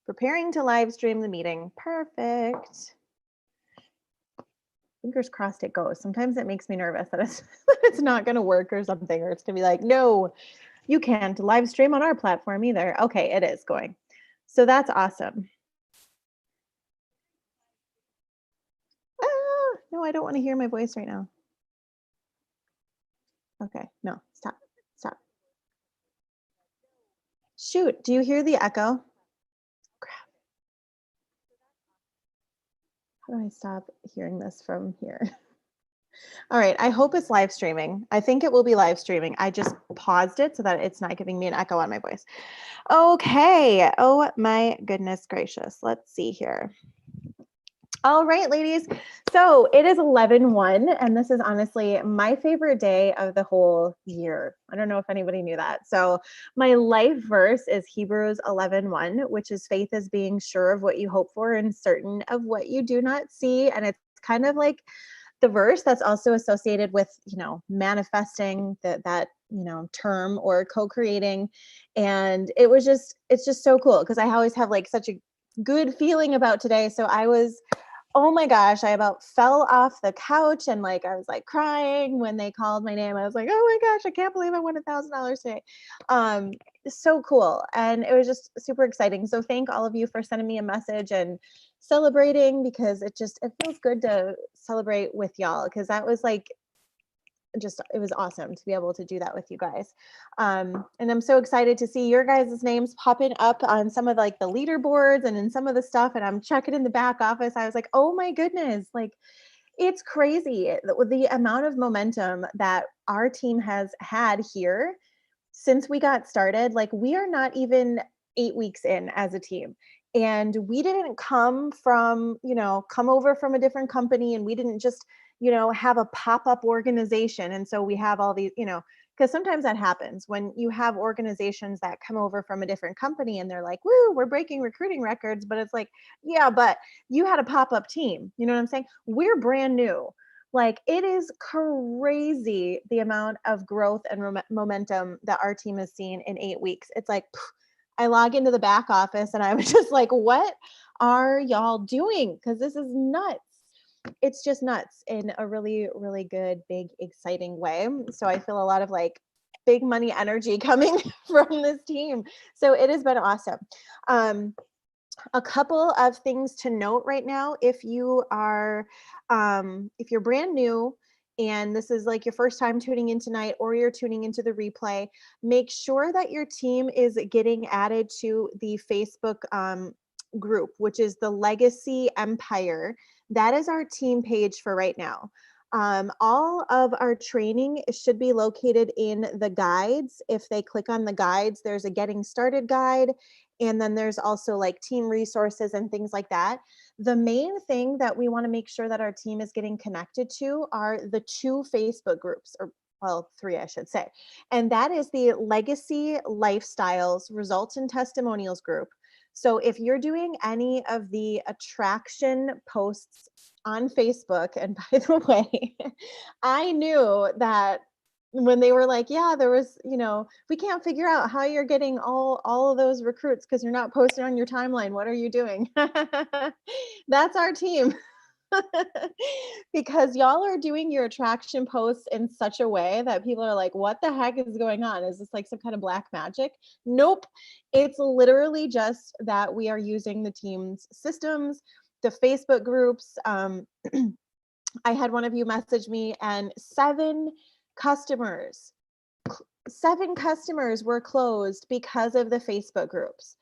Preparing to live stream the meeting. Perfect. Fingers crossed it goes. Sometimes it makes me nervous that it's not going to work or something, or it's going to be like, no, you can't live stream on our platform either. Okay, it is going. So that's awesome. No, I don't want to hear my voice right now. Okay, no, stop. Shoot, do you hear the echo? Crap. How do I stop hearing this from here? All right, I hope it's live streaming. I think it will be live streaming. I just paused it so that it's not giving me an echo on my voice. Okay, oh my goodness gracious. Let's see here. All right, ladies. So it is 11/1, and this is honestly my favorite day of the whole year. I don't know if anybody knew that. So my life verse is Hebrews 11:1, which is faith is being sure of what you hope for and certain of what you do not see. And it's kind of like the verse that's also associated with, manifesting that term or co-creating. And it's just so cool because I always have like such a good feeling about today. So oh my gosh, I about fell off the couch and like I was like crying when they called my name. I was like, oh my gosh, I can't believe I won $1,000 today. So cool. And it was just super exciting. So thank all of you for sending me a message and celebrating, because it feels good to celebrate with y'all, because that was like it was awesome to be able to do that with you guys. And I'm so excited to see your guys' names popping up on some of like the leaderboards and in some of the stuff. And I'm checking in the back office. I was like, oh my goodness, like it's crazy the amount of momentum that our team has had here since we got started. Like we are not even 8 weeks in as a team. And we didn't come over from a different company, and we didn't just have a pop-up organization. And so we have all these, because sometimes that happens when you have organizations that come over from a different company and they're like, woo, we're breaking recruiting records. But it's like, yeah, but you had a pop-up team. You know what I'm saying? We're brand new. Like it is crazy the amount of growth and momentum that our team has seen in 8 weeks. It's like, I log into the back office and I was just like, what are y'all doing? Because this is nuts. It's just nuts in a really, really good, big, exciting way. So I feel a lot of like big money energy coming from this team. So it has been awesome. A couple of things to note right now. If you're brand new and this is like your first time tuning in tonight, or you're tuning into the replay, make sure that your team is getting added to the Facebook group, which is the Legacy Empire. That is our team page for right now. All of our training should be located in the guides. If they click on the guides, there's a getting started guide. And then there's also like team resources and things like that. The main thing that we want to make sure that our team is getting connected to are the 2 Facebook groups, or well, 3, I should say. And that is the Legacy Lifestyles Results and Testimonials group. So if you're doing any of the attraction posts on Facebook, and by the way, I knew that when they were like, yeah, there was, we can't figure out how you're getting all of those recruits because you're not posting on your timeline. What are you doing? That's our team. Because y'all are doing your attraction posts in such a way that people are like, what the heck is going on? Is this like some kind of black magic? Nope. It's literally just that we are using the team's systems, the Facebook groups. I had one of you message me, and 7 customers were closed because of the Facebook groups.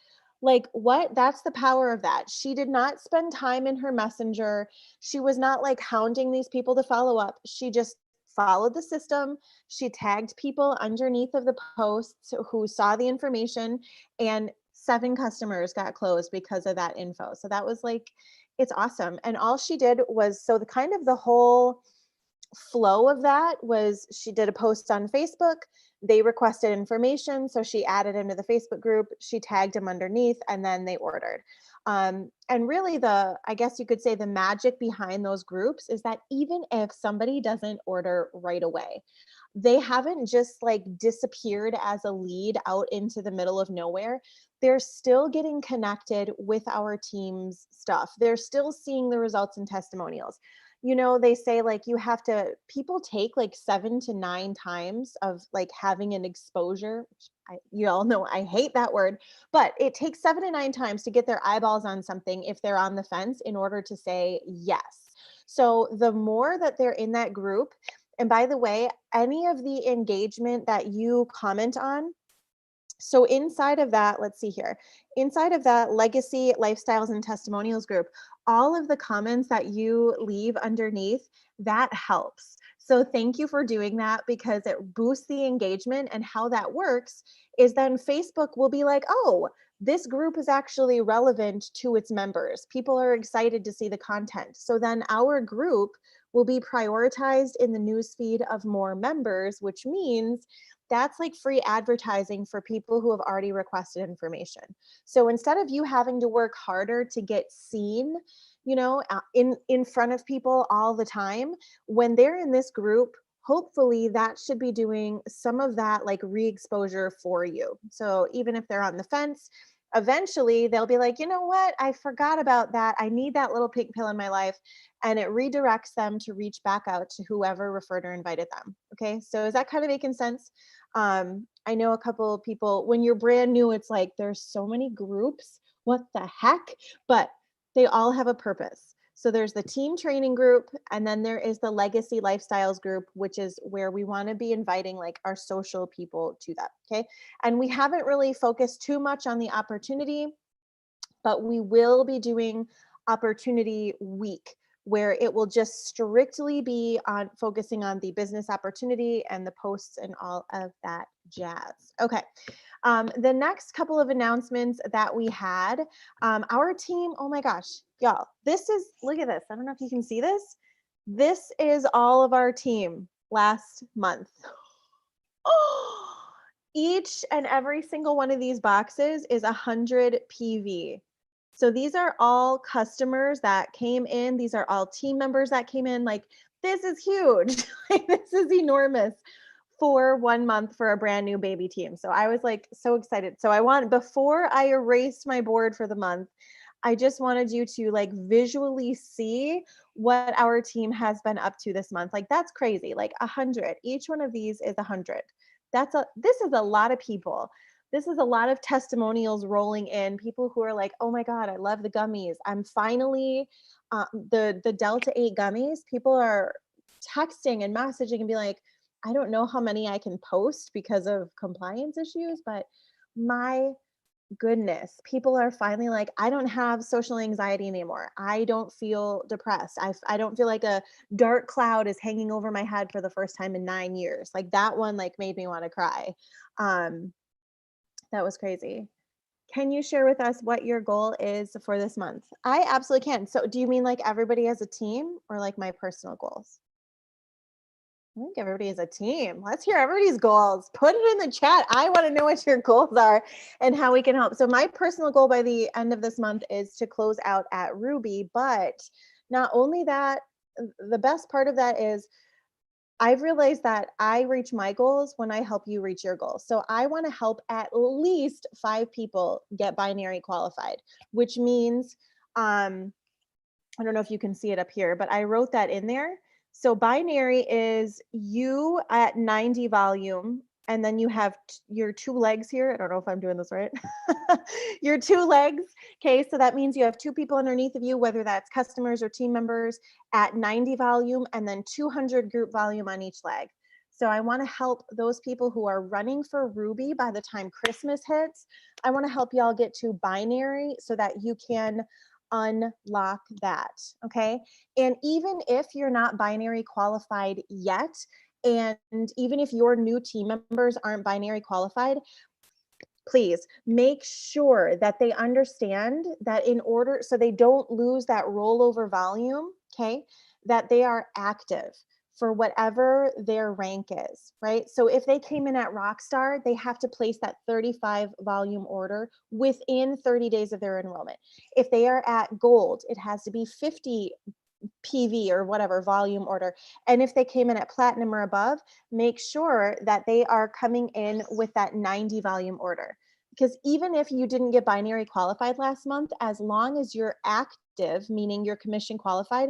Like what? That's the power of that. She did not spend time in her messenger. She was not like hounding these people to follow up. She just followed the system. She tagged people underneath of the posts who saw the information, and 7 customers got closed because of that info. So that was like, it's awesome. And all she did was, so the kind of the whole flow of that was, she did a post on Facebook. They requested information, so she added into the Facebook group, she tagged them underneath, and then they ordered. And really I guess you could say the magic behind those groups is that even if somebody doesn't order right away, they haven't just like disappeared as a lead out into the middle of nowhere. They're still getting connected with our team's stuff. They're still seeing the results and testimonials. You know, they say like you have to, people take like 7 to 9 times of like having an exposure. Which you all know I hate that word, but it takes 7 to 9 times to get their eyeballs on something if they're on the fence in order to say yes. So the more that they're in that group, and by the way, any of the engagement that you comment on, so inside of that, let's see here, inside of that legacy, lifestyles, and testimonials group, all of the comments that you leave underneath, that helps. So thank you for doing that because it boosts the engagement. And how that works is then Facebook will be like, oh, this group is actually relevant to its members. People are excited to see the content. So then our group will be prioritized in the newsfeed of more members, which means that's like free advertising for people who have already requested information. So instead of you having to work harder to get seen, you know, in front of people all the time, when they're in this group, hopefully that should be doing some of that like re-exposure for you. So even if they're on the fence, eventually they'll be like, you know what, I forgot about that. I need that little pink pill in my life. And it redirects them to reach back out to whoever referred or invited them. Okay, so is that kind of making sense? I know a couple of people, when you're brand new, it's like there's so many groups, what the heck? But they all have a purpose. So there's the team training group, and then there is the legacy lifestyles group, which is where we want to be inviting like our social people to that. Okay. And we haven't really focused too much on the opportunity, but we will be doing opportunity week where it will just strictly be on focusing on the business opportunity and the posts and all of that jazz. Okay. The next couple of announcements that we had, our team, oh my gosh, y'all, this is, look at this. I don't know if you can see this. This is all of our team last month. Each and every single one of these boxes is 100 PV. So these are all customers that came in. These are all team members that came in. Like, this is huge. Like, this is enormous for 1 month for a brand new baby team. So I was like so excited. So before I erased my board for the month, I just wanted you to like visually see what our team has been up to this month. Like, that's crazy. Like 100. Each one of these is 100. This is a lot of people. This is a lot of testimonials rolling in. People who are like, oh my God, I love the gummies. I'm finally, the Delta 8 gummies, people are texting and messaging and be like, I don't know how many I can post because of compliance issues, but my goodness, people are finally like, I don't have social anxiety anymore. I don't feel depressed. I don't feel like a dark cloud is hanging over my head for the first time in 9 years. Like, that one like made me want to cry. That was crazy. Can you share with us what your goal is for this month? I absolutely can. So do you mean like everybody as a team or like my personal goals? I think everybody is a team. Let's hear everybody's goals. Put it in the chat. I want to know what your goals are and how we can help. So my personal goal by the end of this month is to close out at Ruby. But not only that, the best part of that is I've realized that I reach my goals when I help you reach your goals. So I want to help at least 5 people get binary qualified, which means, I don't know if you can see it up here, but I wrote that in there. So binary is you at 90 volume, and then you have your 2 legs here. I don't know if I'm doing this right. Your 2 legs. Okay, so that means you have 2 people underneath of you, whether that's customers or team members, at 90 volume, and then 200 group volume on each leg. So I want to help those people who are running for Ruby by the time Christmas hits. I want to help y'all get to binary so that you can unlock that. Okay. And even if you're not binary qualified yet, and even if your new team members aren't binary qualified, please make sure that they understand that in order, so they don't lose that rollover volume, okay, that they are active for whatever their rank is, right? So if they came in at Rockstar, they have to place that 35 volume order within 30 days of their enrollment. If they are at Gold, it has to be 50 PV or whatever volume order. And if they came in at platinum or above, make sure that they are coming in with that 90 volume order. Because even if you didn't get binary qualified last month, as long as you're active, meaning you're commission qualified,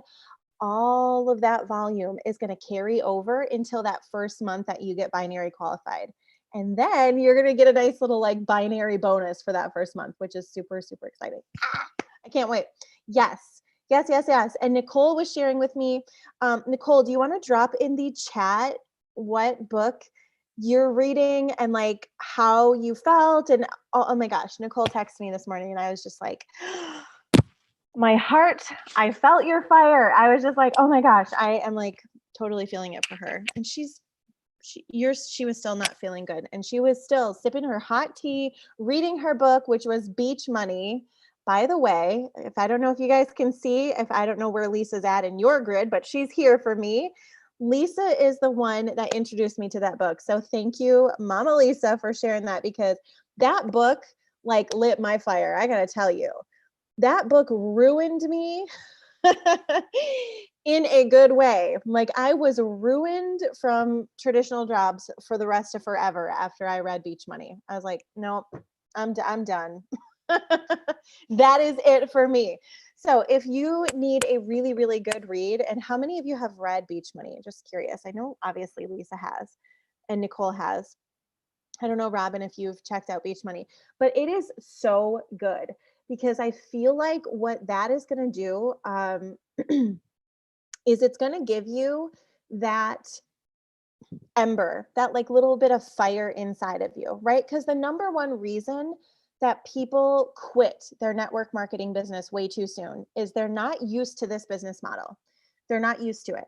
all of that volume is going to carry over until that first month that you get binary qualified. And then you're going to get a nice little like binary bonus for that first month, which is super, super exciting. I can't wait. Yes. Yes, yes, yes. And Nicole was sharing with me. Nicole, do you want to drop in the chat what book you're reading and like how you felt? And oh my gosh, Nicole texted me this morning and I was just like, my heart, I felt your fire. I was just like, oh my gosh, I am like totally feeling it for her. And she was still not feeling good. And she was still sipping her hot tea, reading her book, which was Beach Money. By the way, if I don't know if you guys can see, if I don't know where Lisa's at in your grid, but she's here for me. Lisa is the one that introduced me to that book. So thank you, Mama Lisa, for sharing that, because that book like lit my fire. I gotta tell you, that book ruined me in a good way. Like I was ruined from traditional jobs for the rest of forever after I read Beach Money. I was like, nope, I'm done. That is it for me. So if you need a really, really good read, and how many of you have read Beach Money? Just curious. I know obviously Lisa has and Nicole has. I don't know, Robin, if you've checked out Beach Money, but it is so good because I feel like what that is going to do is it's going to give you that ember, that like little bit of fire inside of you, right? Because the number one reason that people quit their network marketing business way too soon is they're not used to this business model. They're not used to it.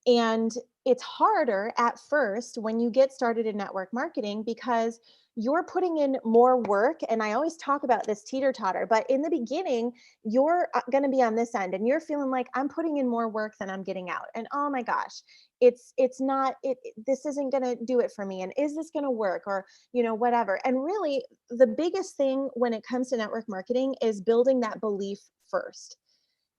And it's harder at first when you get started in network marketing because you're putting in more work. And I always talk about this teeter totter, but in the beginning, you're going to be on this end and you're feeling like I'm putting in more work than I'm getting out. And oh my gosh, it's not, this isn't going to do it for me. And is this going to work, or, you know, whatever. And really the biggest thing when it comes to network marketing is building that belief first.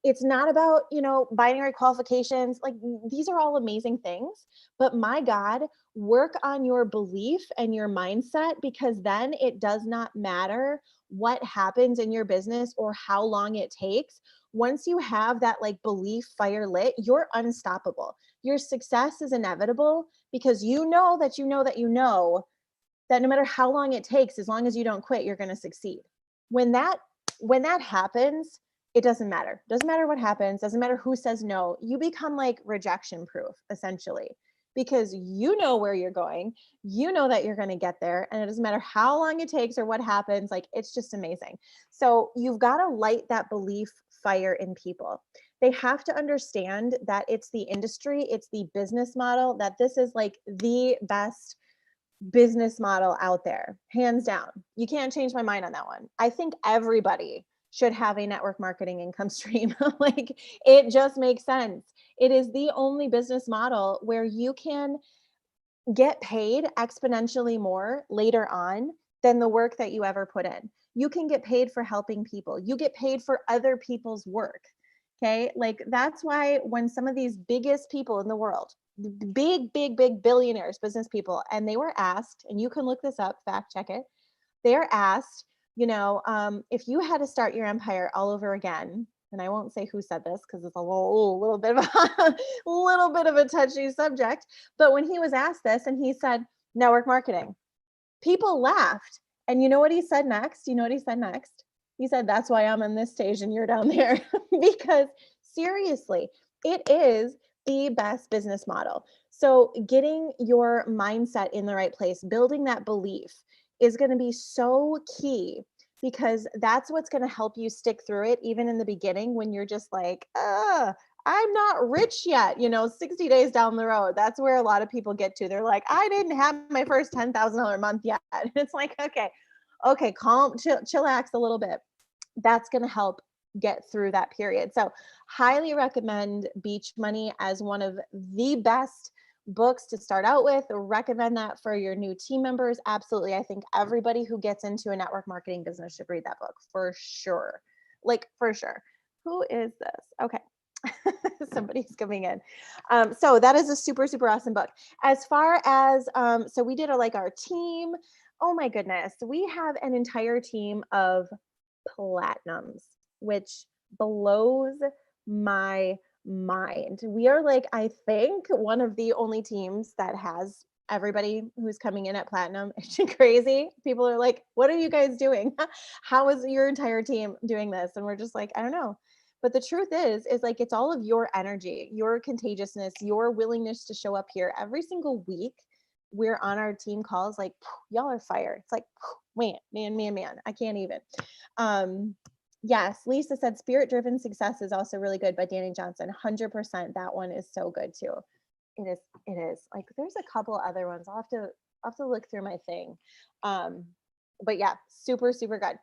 It's not about, you know, binary qualifications. Like these are all amazing things, but my God, work on your belief and your mindset, because then it does not matter what happens in your business or how long it takes. Once you have that like belief fire lit, you're unstoppable. Your success is inevitable because you know that you know that you know that no matter how long it takes, as long as you don't quit, you're going to succeed. When that happens, it doesn't matter. Doesn't matter what happens. Doesn't matter who says no. You become like rejection proof, essentially, because you know where you're going. You know that you're going to get there. And it doesn't matter how long it takes or what happens. Like, it's just amazing. So you've got to light that belief fire in people. They have to understand that it's the industry, it's the business model, that this is like the best business model out there, hands down. You can't change my mind on that one. I think everybody should have a network marketing income stream. Like it just makes sense. It is the only business model where you can get paid exponentially more later on than the work that you ever put in. You can get paid for helping people. You get paid for other people's work. Okay. Like that's why when some of these biggest people in the world, big billionaires, business people, and they were asked, and you can look this up, fact check it. They're asked, you know, if you had to start your empire all over again, and I won't say who said this because it's a little bit of a little bit of a touchy subject, but when he was asked this and he said network marketing, people laughed. And you know what he said next? You know what he said next? He said, that's why I'm on this stage and you're down there. Because seriously, it is the best business model. So getting your mindset in the right place, building that belief is going to be so key, because that's what's going to help you stick through it, even in the beginning when you're just like, I'm not rich yet, you know, 60 days down the road. That's where a lot of people get to. They're like, I didn't have my first $10,000 month yet. And it's like, okay, calm, chillax a little bit. That's going to help get through that period. So highly recommend Beach Money as one of the best books to start out with. Recommend that for your new team members. Absolutely. I think everybody who gets into a network marketing business should read that book for sure. Like for sure. Who is this? Okay. Somebody's coming in. So that is a super, super awesome book. As far as, so we did like our team. Oh my goodness. We have an entire team of platinums, which blows my mind. We are like, I think one of the only teams that has everybody who's coming in at platinum. It's crazy. People are like, what are you guys doing? How is your entire team doing this? And we're just like, I don't know. But the truth is like it's all of your energy, your contagiousness, your willingness to show up here every single week. We're on our team calls, like y'all are fire. It's like, man, I can't even. Um, yes, Lisa said spirit-driven success is also really good by Danny Johnson. 100%. That one is so good too. It is. Like there's a couple other ones. I'll have to look through my thing. But yeah, super, super good.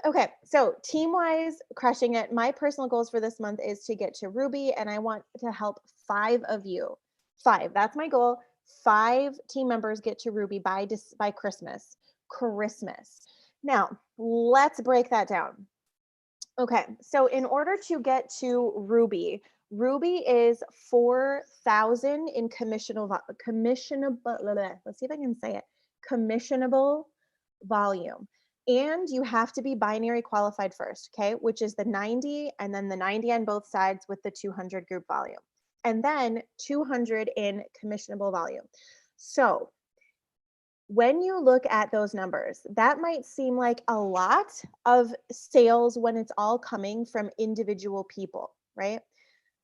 Okay, so team-wise, crushing it. My personal goals for this month is to get to Ruby, and I want to help 5 of you. 5. That's my goal. 5 team members get to Ruby by Christmas. Christmas. Now, let's break that down. Okay, so in order to get to Ruby, Ruby is 4,000 in commissionable, let's see if I can say it, commissionable volume. And you have to be binary qualified first, okay, which is the 90 and then the 90 on both sides with the 200 group volume. And then 200 in commissionable volume. So when you look at those numbers, that might seem like a lot of sales when it's all coming from individual people, right?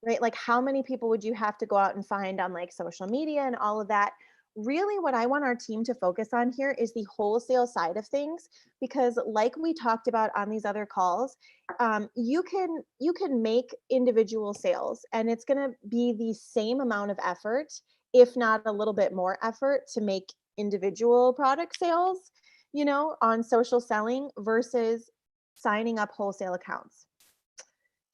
Right? Like how many people would you have to go out and find on like social media and all of that? Really what I want our team to focus on here is the wholesale side of things, because like we talked about on these other calls, you can make individual sales and it's going to be the same amount of effort, if not a little bit more effort, to make individual product sales, on social selling versus signing up wholesale accounts.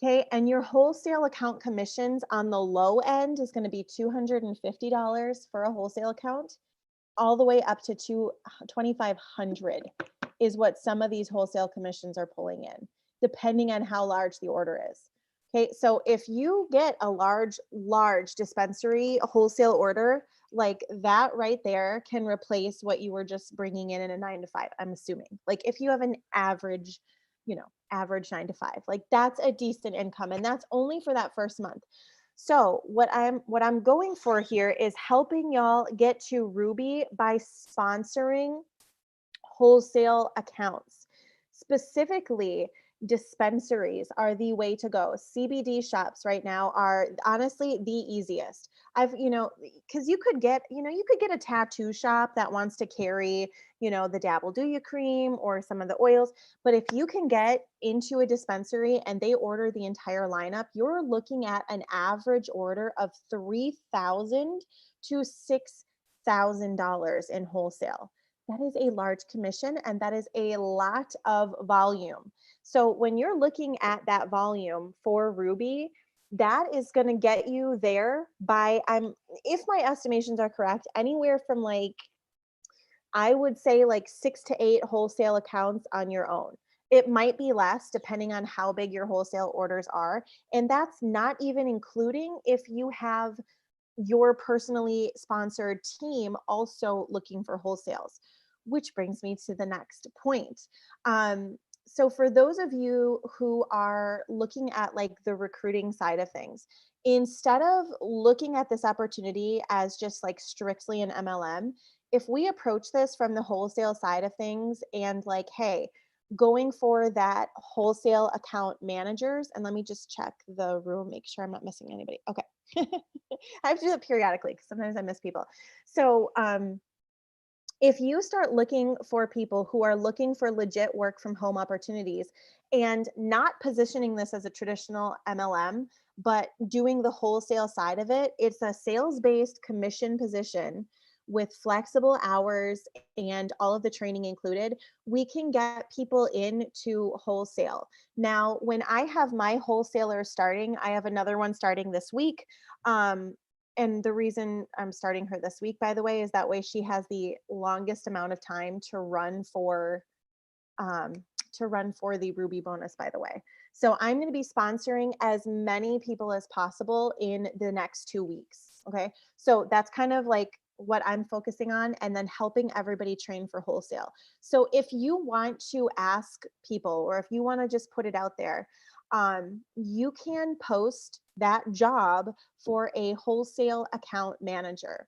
Okay, and your wholesale account commissions on the low end is going to be $250 for a wholesale account, all the way up to 2,500 is what some of these wholesale commissions are pulling in, depending on how large the order is. Okay, so if you get a large dispensary wholesale order, like that right there can replace what you were just bringing in a 9 to 5, I'm assuming. Like if you have an average, average 9 to 5, like that's a decent income, and that's only for that first month. So what I'm going for here is helping y'all get to Ruby by sponsoring wholesale accounts. Specifically, dispensaries are the way to go. CBD shops right now are honestly the easiest. Because you could get a tattoo shop that wants to carry, the Dabble Do You cream or some of the oils. But if you can get into a dispensary and they order the entire lineup, you're looking at an average order of $3,000 to $6,000 in wholesale. That is a large commission and that is a lot of volume. So when you're looking at that volume for Ruby, that is going to get you there by, if my estimations are correct, anywhere from like, I would say like 6 to 8 wholesale accounts on your own. It might be less depending on how big your wholesale orders are. And that's not even including if you have your personally sponsored team also looking for wholesales, which brings me to the next point. So for those of you who are looking at like the recruiting side of things, instead of looking at this opportunity as just like strictly an MLM, if we approach this from the wholesale side of things and like, hey, going for that wholesale account managers, and let me just check the room, make sure I'm not missing anybody. Okay. I have to do that periodically because sometimes I miss people. So if you start looking for people who are looking for legit work from home opportunities and not positioning this as a traditional MLM, but doing the wholesale side of it, it's a sales-based commission position with flexible hours and all of the training included. We can get people into wholesale. Now, when I have my wholesaler starting, I have another one starting this week. And the reason I'm starting her this week, by the way, is that way she has the longest amount of time to run for to run for the Ruby bonus, by the way. So I'm going to be sponsoring as many people as possible in the next 2 weeks. Okay. So that's kind of like what I'm focusing on, and then helping everybody train for wholesale. So if you want to ask people, or if you want to just put it out there, you can post that job for a wholesale account manager.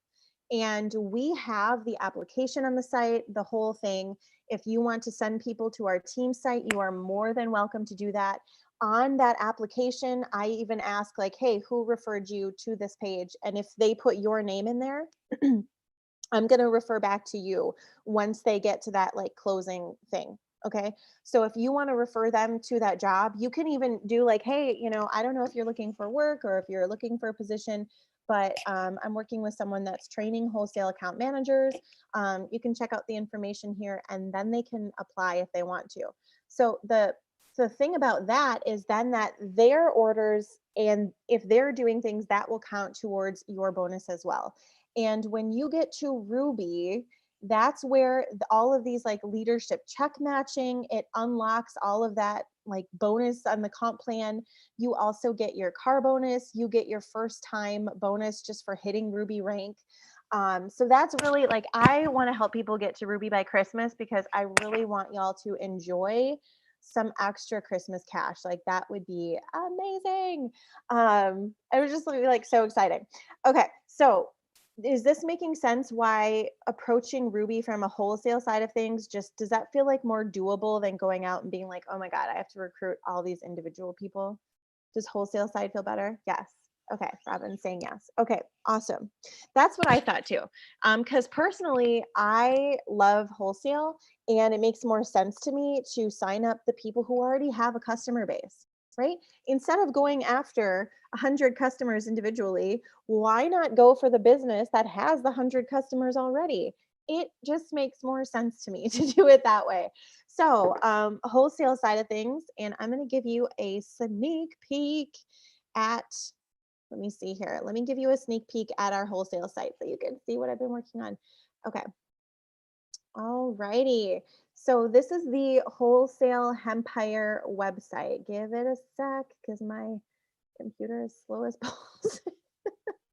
And we have the application on the site, the whole thing. If you want to send people to our team site, you are more than welcome to do that. On that application, I even ask like, hey, who referred you to this page? And if they put your name in there, I'm going to refer back to you once they get to that like closing thing. Okay. So if you want to refer them to that job, you can even do like, hey, I don't know if you're looking for work or if you're looking for a position, but I'm working with someone that's training wholesale account managers. You can check out the information here, and then they can apply if they want to. So the thing about that is then that their orders, and if they're doing things, that will count towards your bonus as well. And when you get to Ruby, that's where all of these like leadership check matching, it unlocks all of that like bonus on the comp plan. You also get your car bonus. You get your first time bonus just for hitting Ruby rank. So that's really like, I want to help people get to Ruby by Christmas, because I really want y'all to enjoy some extra Christmas cash. Like that would be amazing. It was just like so exciting. Okay. So is this making sense why approaching Ruby from a wholesale side of things, just does that feel like more doable than going out and being like, oh my God, I have to recruit all these individual people? Does wholesale side feel better? Yes. Okay. Robin's saying yes. Okay. Awesome. That's what I thought too. Because personally, I love wholesale, and it makes more sense to me to sign up the people who already have a customer base, right? Instead of going after 100 customers individually, why not go for the business that has the 100 customers already? It just makes more sense to me to do it that way. So wholesale side of things, and I'm going to give you a sneak peek at, let me see here. Let me give you a sneak peek at our wholesale site so you can see what I've been working on. Okay. All righty. So this is the Wholesale Empire website. Give it a sec because my computer is slow as balls.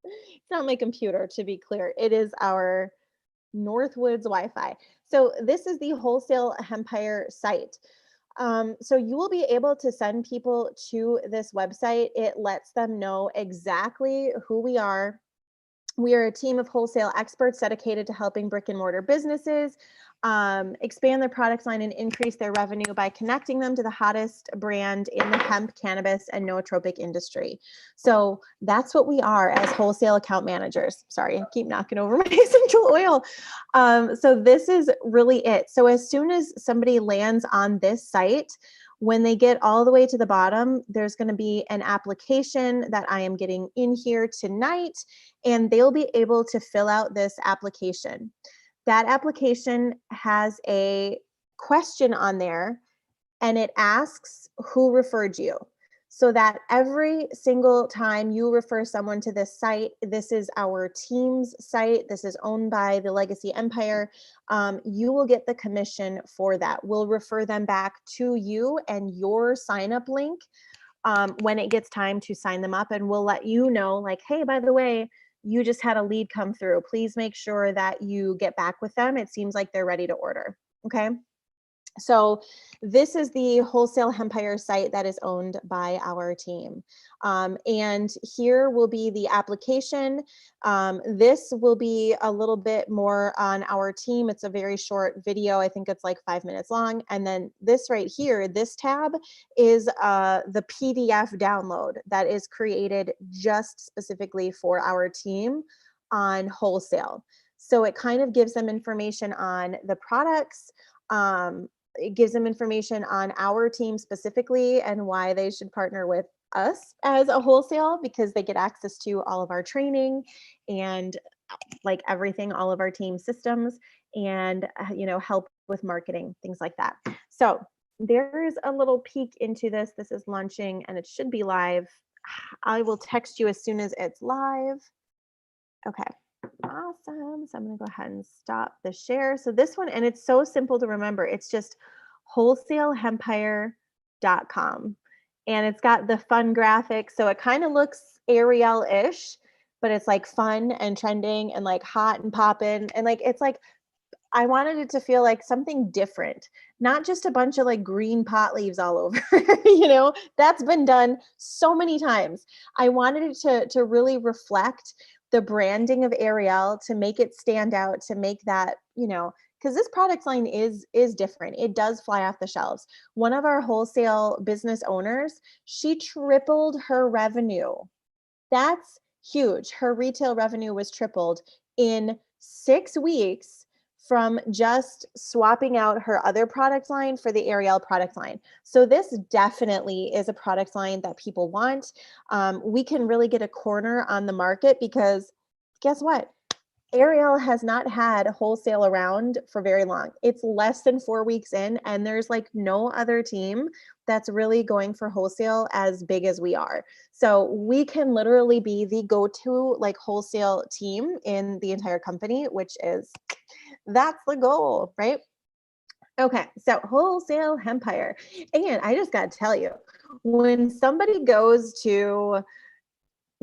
It's not my computer, to be clear. It is our Northwoods Wi-Fi. So this is the Wholesale Empire site. So you will be able to send people to this website. It lets them know exactly who we are. We are a team of wholesale experts dedicated to helping brick and mortar businesses expand their product line and increase their revenue by connecting them to the hottest brand in the hemp, cannabis, and nootropic industry. So that's what we are as wholesale account managers. Sorry, I keep knocking over my essential oil. So this is really it. So as soon as somebody lands on this site, when they get all the way to the bottom, there's going to be an application that I am getting in here tonight, and they'll be able to fill out this application. That application has a question on there, and it asks who referred you. So that every single time you refer someone to this site, this is our team's site, this is owned by the Legacy Empire, you will get the commission for that. We'll refer them back to you and your sign up link when it gets time to sign them up, and we'll let you know like, hey, by the way, you just had a lead come through. Please make sure that you get back with them. It seems like they're ready to order. Okay. So this is the Wholesale Empire site that is owned by our team. And here will be the application. This will be a little bit more on our team. It's a very short video. I think it's like 5 minutes long. And then this right here, this tab is the PDF download that is created just specifically for our team on wholesale. So it kind of gives them information on the products, it gives them information on our team specifically and why they should partner with us as a wholesale, because they get access to all of our training and like everything, all of our team systems, and help with marketing, things like that. So there's a little peek into this. This is launching and it should be live. I will text you as soon as it's live. Okay. Awesome. So I'm going to go ahead and stop the share. So this one, and it's so simple to remember. It's just wholesalehempire.com. And it's got the fun graphics. So it kind of looks Ariel-ish, but it's like fun and trending and like hot and poppin'. And like, it's like, I wanted it to feel like something different, not just a bunch of like green pot leaves all over. That's been done so many times. I wanted it to really reflect the branding of Ariel, to make it stand out, to make that, because this product line is different. It does fly off the shelves. One of our wholesale business owners, she tripled her revenue. That's huge. Her retail revenue was tripled in 6 weeks from just swapping out her other product line for the Ariel product line. So this definitely is a product line that people want. We can really get a corner on the market because guess what? Ariel has not had wholesale around for very long. It's less than 4 weeks in, and there's like no other team that's really going for wholesale as big as we are. So we can literally be the go-to like wholesale team in the entire company, which is, that's the goal, right? Okay, so Wholesale Empire. And I just got to tell you, when somebody goes to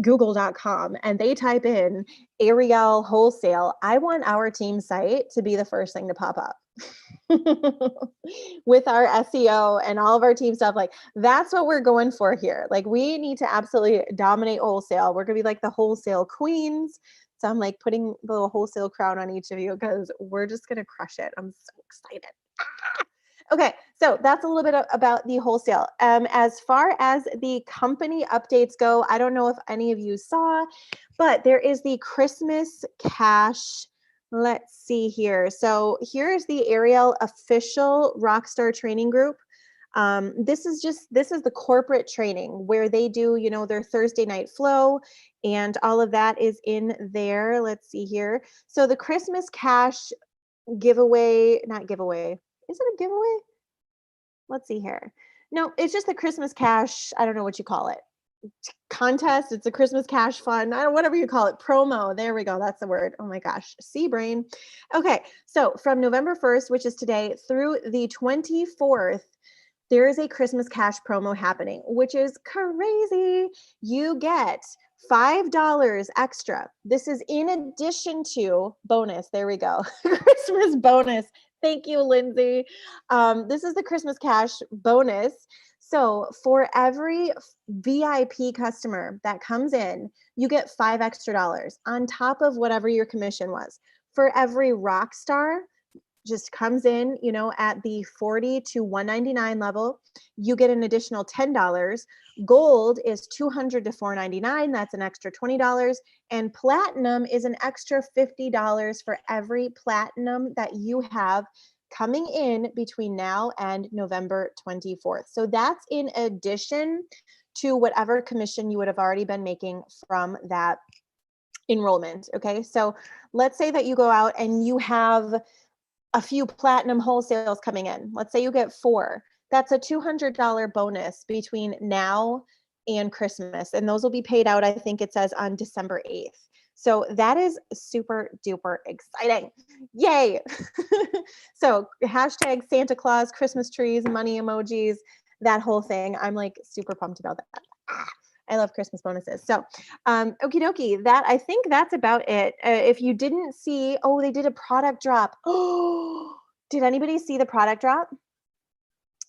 google.com and they type in Ariel Wholesale, I want our team site to be the first thing to pop up. With our SEO and all of our team stuff, like that's what we're going for here. Like we need to absolutely dominate wholesale. We're gonna be like the wholesale queens. So I'm like putting the little wholesale crown on each of you because we're just gonna crush it. I'm so excited. Okay, so that's a little bit about the wholesale. As far as the company updates go, I don't know if any of you saw, but there is the Christmas cash. Let's see here. So here's the Ariel official Rockstar training group. This is the corporate training where they do, their Thursday night flow, and all of that is in there. Let's see here. So the Christmas cash giveaway, not giveaway. Is it a giveaway? Let's see here. No, it's just the Christmas cash. I don't know what you call it. Contest. It's a Christmas cash fund. I don't, whatever you call it. Promo. There we go. That's the word. Oh my gosh. See, brain. Okay. So from November 1st, which is today, through the 24th, there is a Christmas cash promo happening, which is crazy. You get $5 extra. This is in addition to bonus. There we go. Christmas bonus. Thank you, Lindsay. This is the Christmas cash bonus. So for every VIP customer that comes in, you get $5 extra on top of whatever your commission was. For every rock star, just comes in, at the $40 to $199 level, you get an additional $10. Gold is $200 to $499. That's an extra $20. And platinum is an extra $50 for every platinum that you have coming in between now and November 24th. So that's in addition to whatever commission you would have already been making from that enrollment. Okay. So let's say that you go out and you have a few platinum wholesales coming in. Let's say you get 4. That's a $200 bonus between now and Christmas. And those will be paid out, I think it says, on December 8th. So that is super duper exciting. Yay. So hashtag Santa Claus, Christmas trees, money emojis, that whole thing. I'm like super pumped about that. I love Christmas bonuses. So, okie dokie, I think that's about it. If you didn't see, they did a product drop. Oh, did anybody see the product drop?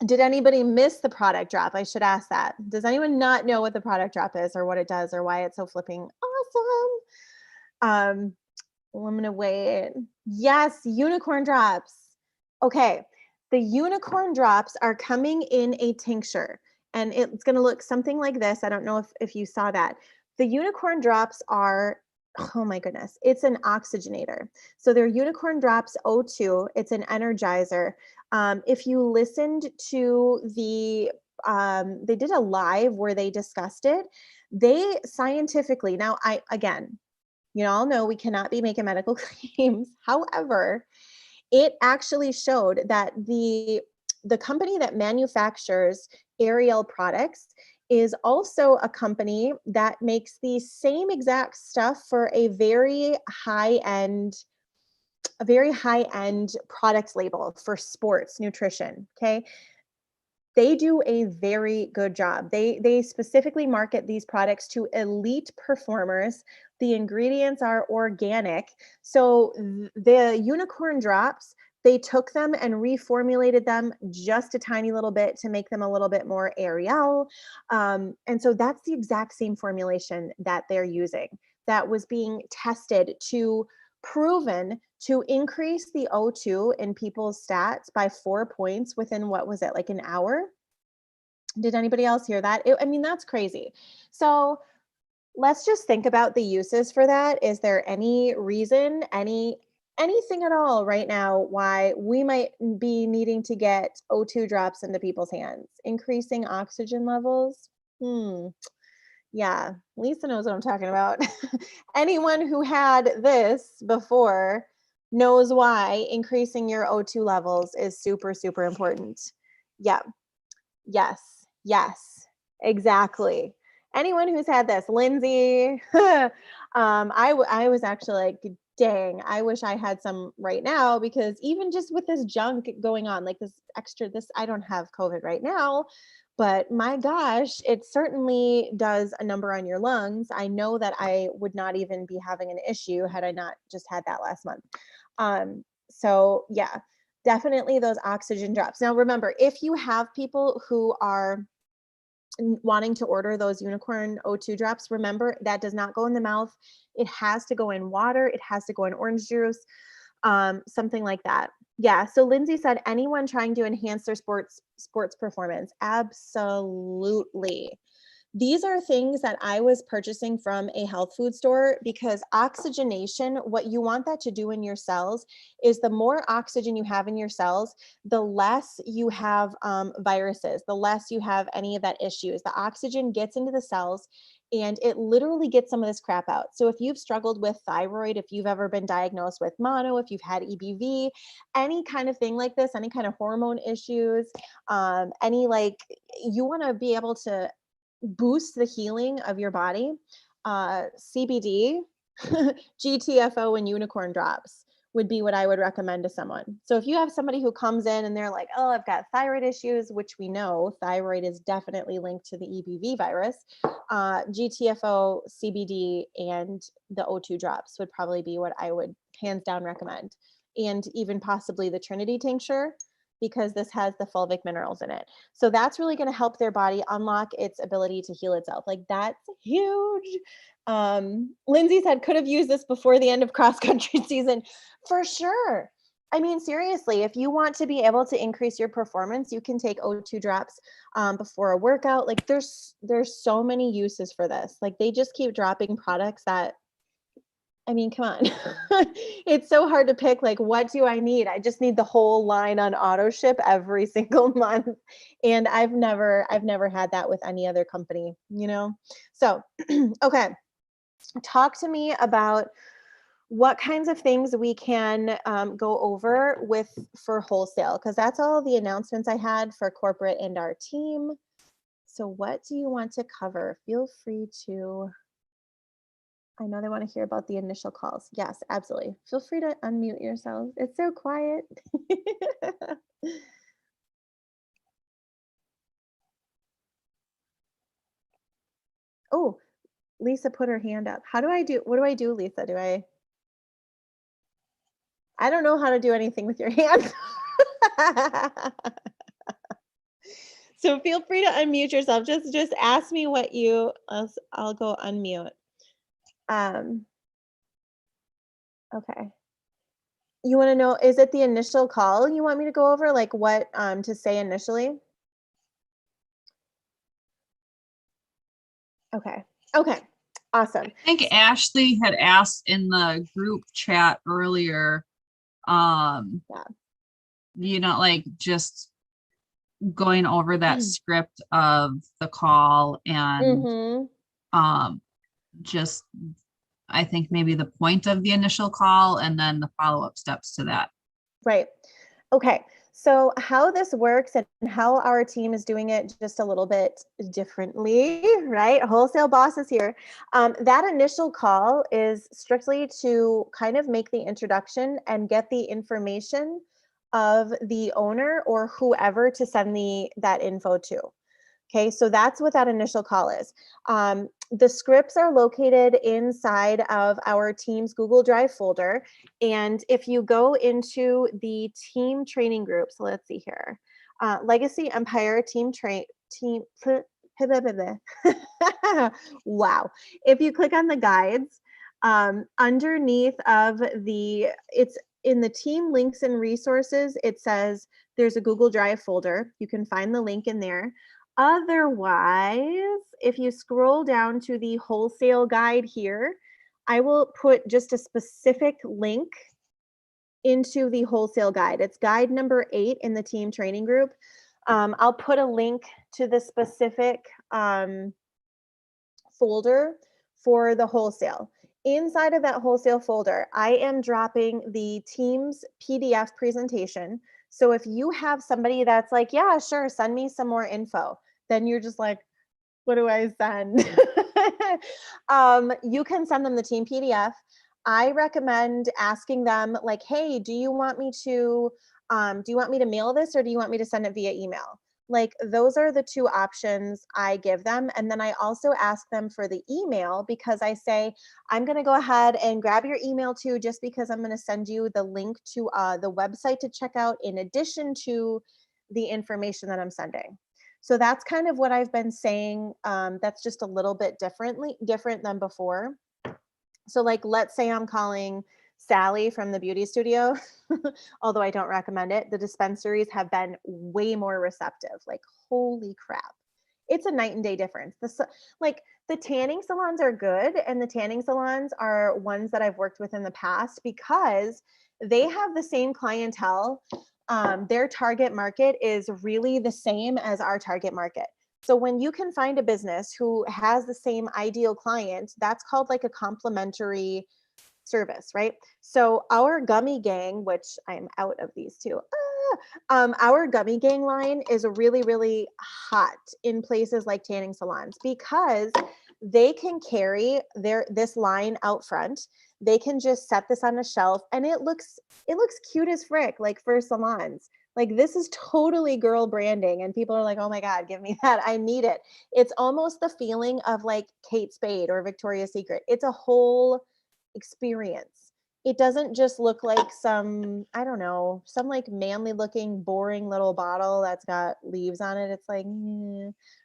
Did anybody miss the product drop? I should ask that. Does anyone not know what the product drop is or what it does or why it's so flipping awesome? I'm going to wait. Yes, unicorn drops. Okay. The unicorn drops are coming in a tincture. And it's going to look something like this. I don't know if you saw that. The unicorn drops are, oh my goodness, it's an oxygenator. So they're unicorn drops O2. It's an energizer. If you listened to they did a live where they discussed it. They scientifically, now again, all know we cannot be making medical claims. However, it actually showed that the company that manufactures Ariel products is also a company that makes the same exact stuff for a very high-end a very high-end product label for sports nutrition. Okay. They do a very good job. They specifically market these products to elite performers. The ingredients are organic. So the unicorn drops, they took them and reformulated them just a tiny little bit to make them a little bit more Ariel. And so that's the exact same formulation that they're using that was being tested to proven to increase the O2 in people's stats by 4 points within, what was it, like an hour? Did anybody else hear that? I mean, that's crazy. So let's just think about the uses for that. Is there any reason, anything at all right now why we might be needing to get O2 drops into people's hands? Increasing oxygen levels? Yeah, Lisa knows what I'm talking about. Anyone who had this before knows why increasing your O2 levels is super, super important. Yeah. Yes, exactly. Anyone who's had this, Lindsay, I was actually like, dang, I wish I had some right now, because even just with this junk going on, like I don't have COVID right now, but my gosh, it certainly does a number on your lungs. I know that I would not even be having an issue had I not just had that last month. So yeah, definitely those oxygen drops. Now, remember, if you have people who are wanting to order those unicorn O2 drops, remember that does not go in the mouth. It has to go in water. It has to go in orange juice, something like that. Yeah. So Lindsay said, anyone trying to enhance their sports performance? Absolutely. These are things that I was purchasing from a health food store, because oxygenation, what you want that to do in your cells is the more oxygen you have in your cells, the less you have viruses, the less you have any of that issues. The oxygen gets into the cells and it literally gets some of this crap out. So if you've struggled with thyroid, if you've ever been diagnosed with mono, if you've had EBV, any kind of thing like this, any kind of hormone issues, you want to be able to boost the healing of your body, CBD, GTFO, and unicorn drops would be what I would recommend to someone. So if you have somebody who comes in and they're like, oh, I've got thyroid issues, which we know thyroid is definitely linked to the EBV virus, GTFO, CBD, and the O2 drops would probably be what I would hands down recommend. And even possibly the Trinity tincture, because this has the fulvic minerals in it. So that's really going to help their body unlock its ability to heal itself. Like, that's huge. Lindsay said, could have used this before the end of cross country season. For sure. I mean, seriously, if you want to be able to increase your performance, you can take O2 drops before a workout. Like, there's so many uses for this. Like, they just keep dropping products that, I mean, come on. It's so hard to pick, like, what do I need? I just need the whole line on auto ship every single month. And I've never had that with any other company, you know? So, okay. Talk to me about what kinds of things we can go over for wholesale, because that's all the announcements I had for corporate and our team. So what do you want to cover? Feel free to, I know they want to hear about the initial calls. Yes, absolutely. Feel free to unmute yourselves. It's so quiet. Oh, Lisa put her hand up. What do I do, Lisa? I don't know how to do anything with your hand. So feel free to unmute yourself. Just ask me what I'll go unmute. Okay. You want to know, is it the initial call you want me to go over? Like what to say initially? Okay. Okay. Awesome. I think Ashley had asked in the group chat earlier, yeah, like just going over that script of the call and just, I think maybe the point of the initial call and then the follow-up steps to that. Right. Okay. So how this works and how our team is doing it just a little bit differently, right? Wholesale boss is here. That initial call is strictly to kind of make the introduction and get the information of the owner or whoever to send that info to. Okay, so that's what that initial call is. The scripts are located inside of our team's Google Drive folder. And if you go into the team training group, so let's see here, Legacy Empire team. Wow. If you click on the guides, underneath of it's in the team links and resources, it says there's a Google Drive folder. You can find the link in there. Otherwise, if you scroll down to the wholesale guide here, I will put just a specific link into the wholesale guide. It's guide number 8 in the team training group. I'll put a link to the specific folder for the wholesale. Inside of that wholesale folder, I am dropping the team's PDF presentation. So if you have somebody that's like, yeah, sure, send me some more info, then you're just like, what do I send? You can send them the team PDF. I recommend asking them like, hey, do you want me to mail this or do you want me to send it via email? Like those are the two options I give them. And then I also ask them for the email because I say, I'm going to go ahead and grab your email too, just because I'm going to send you the link to the website to check out in addition to the information that I'm sending. So that's kind of what I've been saying. That's just a little bit different than before. So like, let's say I'm calling Sally from the beauty studio, although I don't recommend it. The dispensaries have been way more receptive. Like, holy crap. It's a night and day difference. Like the tanning salons are good, and the tanning salons are ones that I've worked with in the past because they have the same clientele. Their target market is really the same as our target market. So when you can find a business who has the same ideal client, that's called like a complementary service, right? So our gummy gang, which I'm out of these two, our gummy gang line is really, really hot in places like tanning salons because they can carry this line out front. They can just set this on a shelf and it looks cute as frick, like for salons. Like this is totally girl branding and people are like, oh my God, give me that. I need it. It's almost the feeling of like Kate Spade or Victoria's Secret. It's a whole experience. It doesn't just look like some, I don't know, some like manly looking, boring little bottle that's got leaves on it. It's like,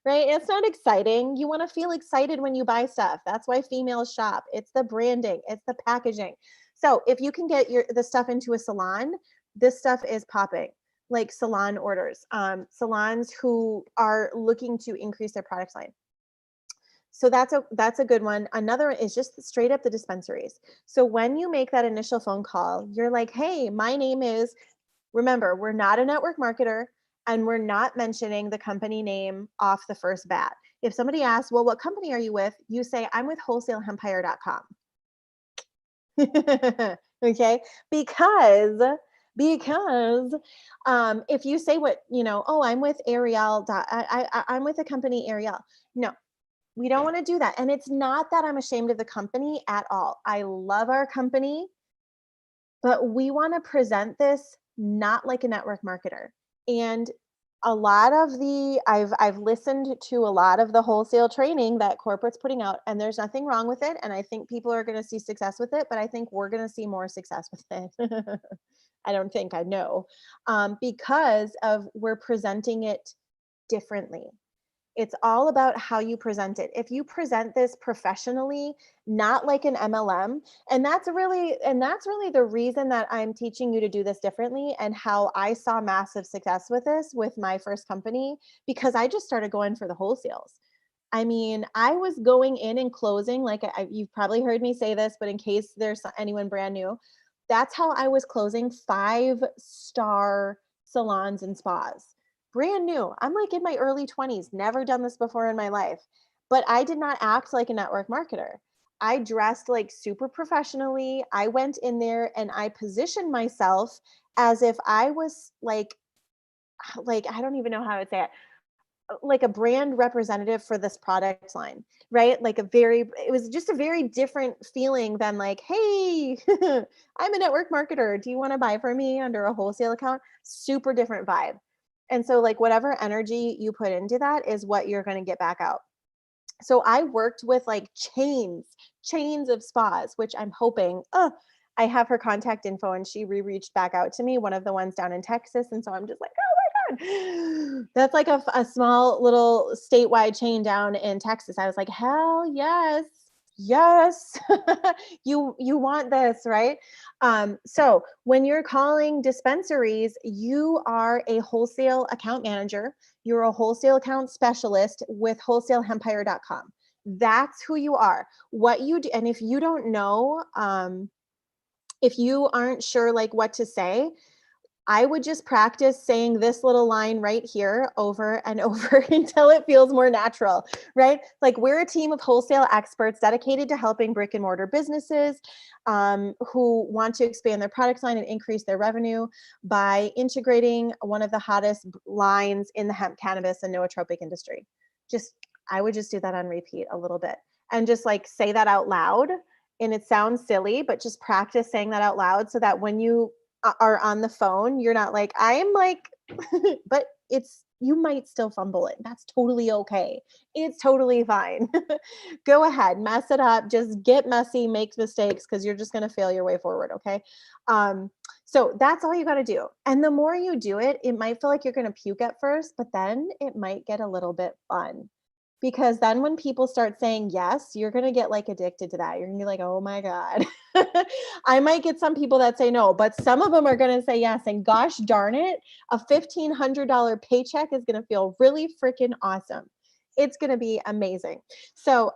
right? It's not exciting. You want to feel excited when you buy stuff. That's why females shop. It's the branding, it's the packaging. So if you can get the stuff into a salon, this stuff is popping. Like salon orders, salons who are looking to increase their product line. So that's a good one. Another is just straight up the dispensaries. So when you make that initial phone call, you're like, hey, my name is, remember, we're not a network marketer and we're not mentioning the company name off the first bat. If somebody asks, well, what company are you with? You say, I'm with wholesaleempire.com. Okay, because if you say what, oh, I'm with Ariel, I'm with the company Ariel. No, we don't want to do that. And it's not that I'm ashamed of the company at all. I love our company, but we want to present this not like a network marketer. And I've listened to a lot of the wholesale training that corporate's putting out, and there's nothing wrong with it. And I think people are going to see success with it, but I think we're going to see more success with it. I know, because we're presenting it differently. It's all about how you present it. If you present this professionally, not like an MLM, and that's really the reason that I'm teaching you to do this differently and how I saw massive success with this with my first company, because I just started going for the wholesales. I mean, I was going in and closing, like you've probably heard me say this, but in case there's anyone brand new, that's how I was closing 5-star salons and spas. Brand new. I'm like in my early 20s, never done this before in my life, but I did not act like a network marketer. I dressed like super professionally. I went in there and I positioned myself as if I was like like, I don't even know how I would say it, like a brand representative for this product line, right? Like it was just a very different feeling than like, hey, I'm a network marketer. Do you want to buy from me under a wholesale account? Super different vibe. And so like whatever energy you put into that is what you're going to get back out. So I worked with like chains of spas, which I'm hoping, I have her contact info and she reached back out to me, one of the ones down in Texas. And so I'm just like, oh my God, that's like a small little statewide chain down in Texas. I was like, hell yes. Yes, you want this, right? So when you're calling dispensaries, you are a wholesale account manager. You're a wholesale account specialist with wholesalehempire.com. That's who you are. What you do, and if you don't know, if you aren't sure like what to say, I would just practice saying this little line right here over and over until it feels more natural, right? Like we're a team of wholesale experts dedicated to helping brick and mortar businesses who want to expand their product line and increase their revenue by integrating one of the hottest lines in the hemp, cannabis, and nootropic industry. I would just do that on repeat a little bit and just like say that out loud. And it sounds silly, but just practice saying that out loud so that when you are on the phone, you're not like, I am like, but you might still fumble it. That's totally okay. It's totally fine. Go ahead, mess it up, just get messy, make mistakes, because you're just going to fail your way forward. Okay. So that's all you got to do. And the more you do it, it might feel like you're going to puke at first, but then it might get a little bit fun. Because then when people start saying yes, you're going to get like addicted to that. You're going to be like, oh my God. I might get some people that say no, but some of them are going to say yes. And gosh darn it, a $1,500 paycheck is going to feel really freaking awesome. It's going to be amazing. So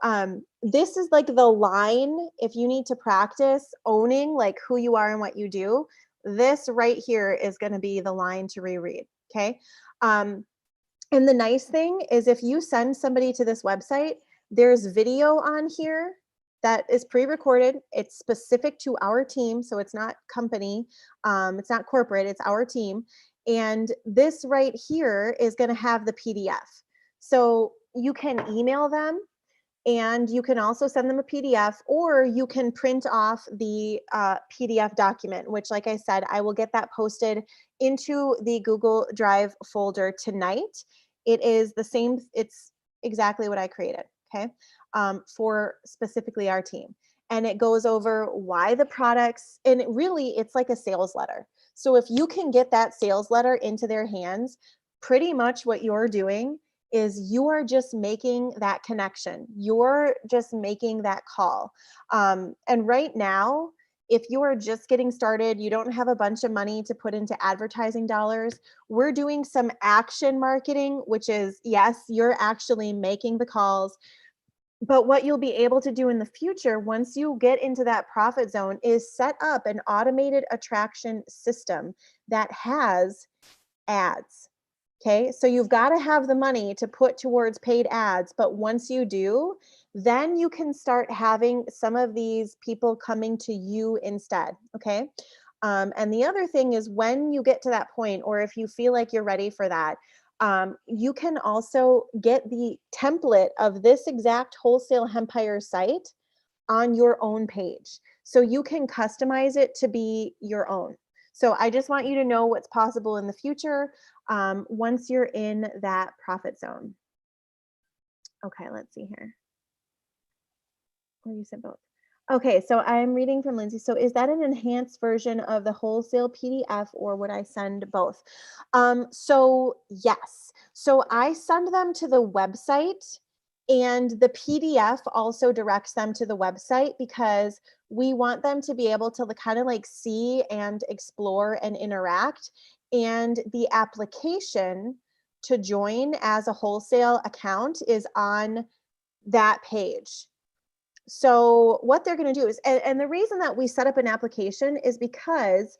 this is like the line. If you need to practice owning like who you are and what you do, this right here is going to be the line to reread. Okay. And the nice thing is if you send somebody to this website, there's video on here that is pre-recorded. It's specific to our team. So it's not company. It's not corporate. It's our team. And this right here is going to have the PDF. So you can email them and you can also send them a PDF, or you can print off the PDF document, which like I said, I will get that posted into the Google Drive folder tonight. It is the same, it's exactly what I created, okay, for specifically our team. And it goes over why the products, and it's like a sales letter. So if you can get that sales letter into their hands, pretty much what you're doing is you are just making that connection. You're just making that call. And right now, if you are just getting started, you don't have a bunch of money to put into advertising dollars, we're doing some action marketing, which is, yes, you're actually making the calls. But what you'll be able to do in the future, once you get into that profit zone, is set up an automated attraction system that has ads. Okay, so you've got to have the money to put towards paid ads, but once you do, then you can start having some of these people coming to you instead. Okay, and the other thing is when you get to that point, or if you feel like you're ready for that, you can also get the template of this exact Wholesale Hempire site on your own page. So you can customize it to be your own. So I just want you to know what's possible in the future once you're in that profit zone. Okay, let's see here. Or you said both. Okay, so I'm reading from Lindsay. So is that an enhanced version of the wholesale PDF, or would I send both? So yes. So I send them to the website, and the PDF also directs them to the website because we want them to be able to kind of like see and explore and interact. And the application to join as a wholesale account is on that page. So what they're going to do is, and the reason that we set up an application is because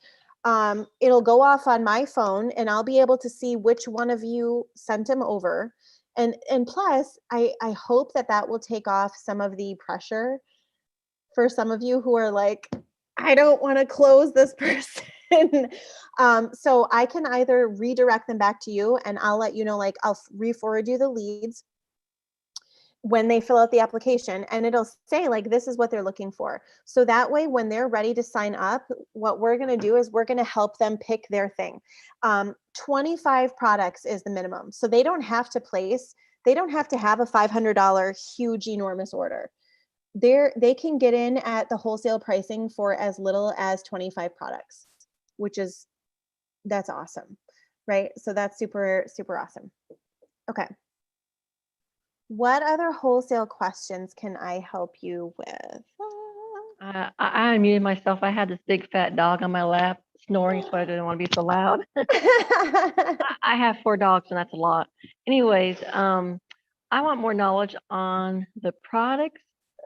it'll go off on my phone and I'll be able to see which one of you sent them over. And plus, I hope that will take off some of the pressure for some of you who are like, I don't want to close this person. So I can either redirect them back to you, and I'll let you know, like I'll re-forward you the leads when they fill out the application, and it'll say like, this is what they're looking for. So that way, when they're ready to sign up, what we're going to do is we're going to help them pick their thing. 25 products is the minimum. So they don't have to have a $500 huge, enormous order. They can get in at the wholesale pricing for as little as 25 products, that's awesome, right? So that's super, super awesome. Okay. What other wholesale questions can I help you with? I unmuted myself. I had this big fat dog on my lap snoring, so I didn't want to be so loud. I have 4 dogs, and that's a lot. Anyways, I want more knowledge on the products.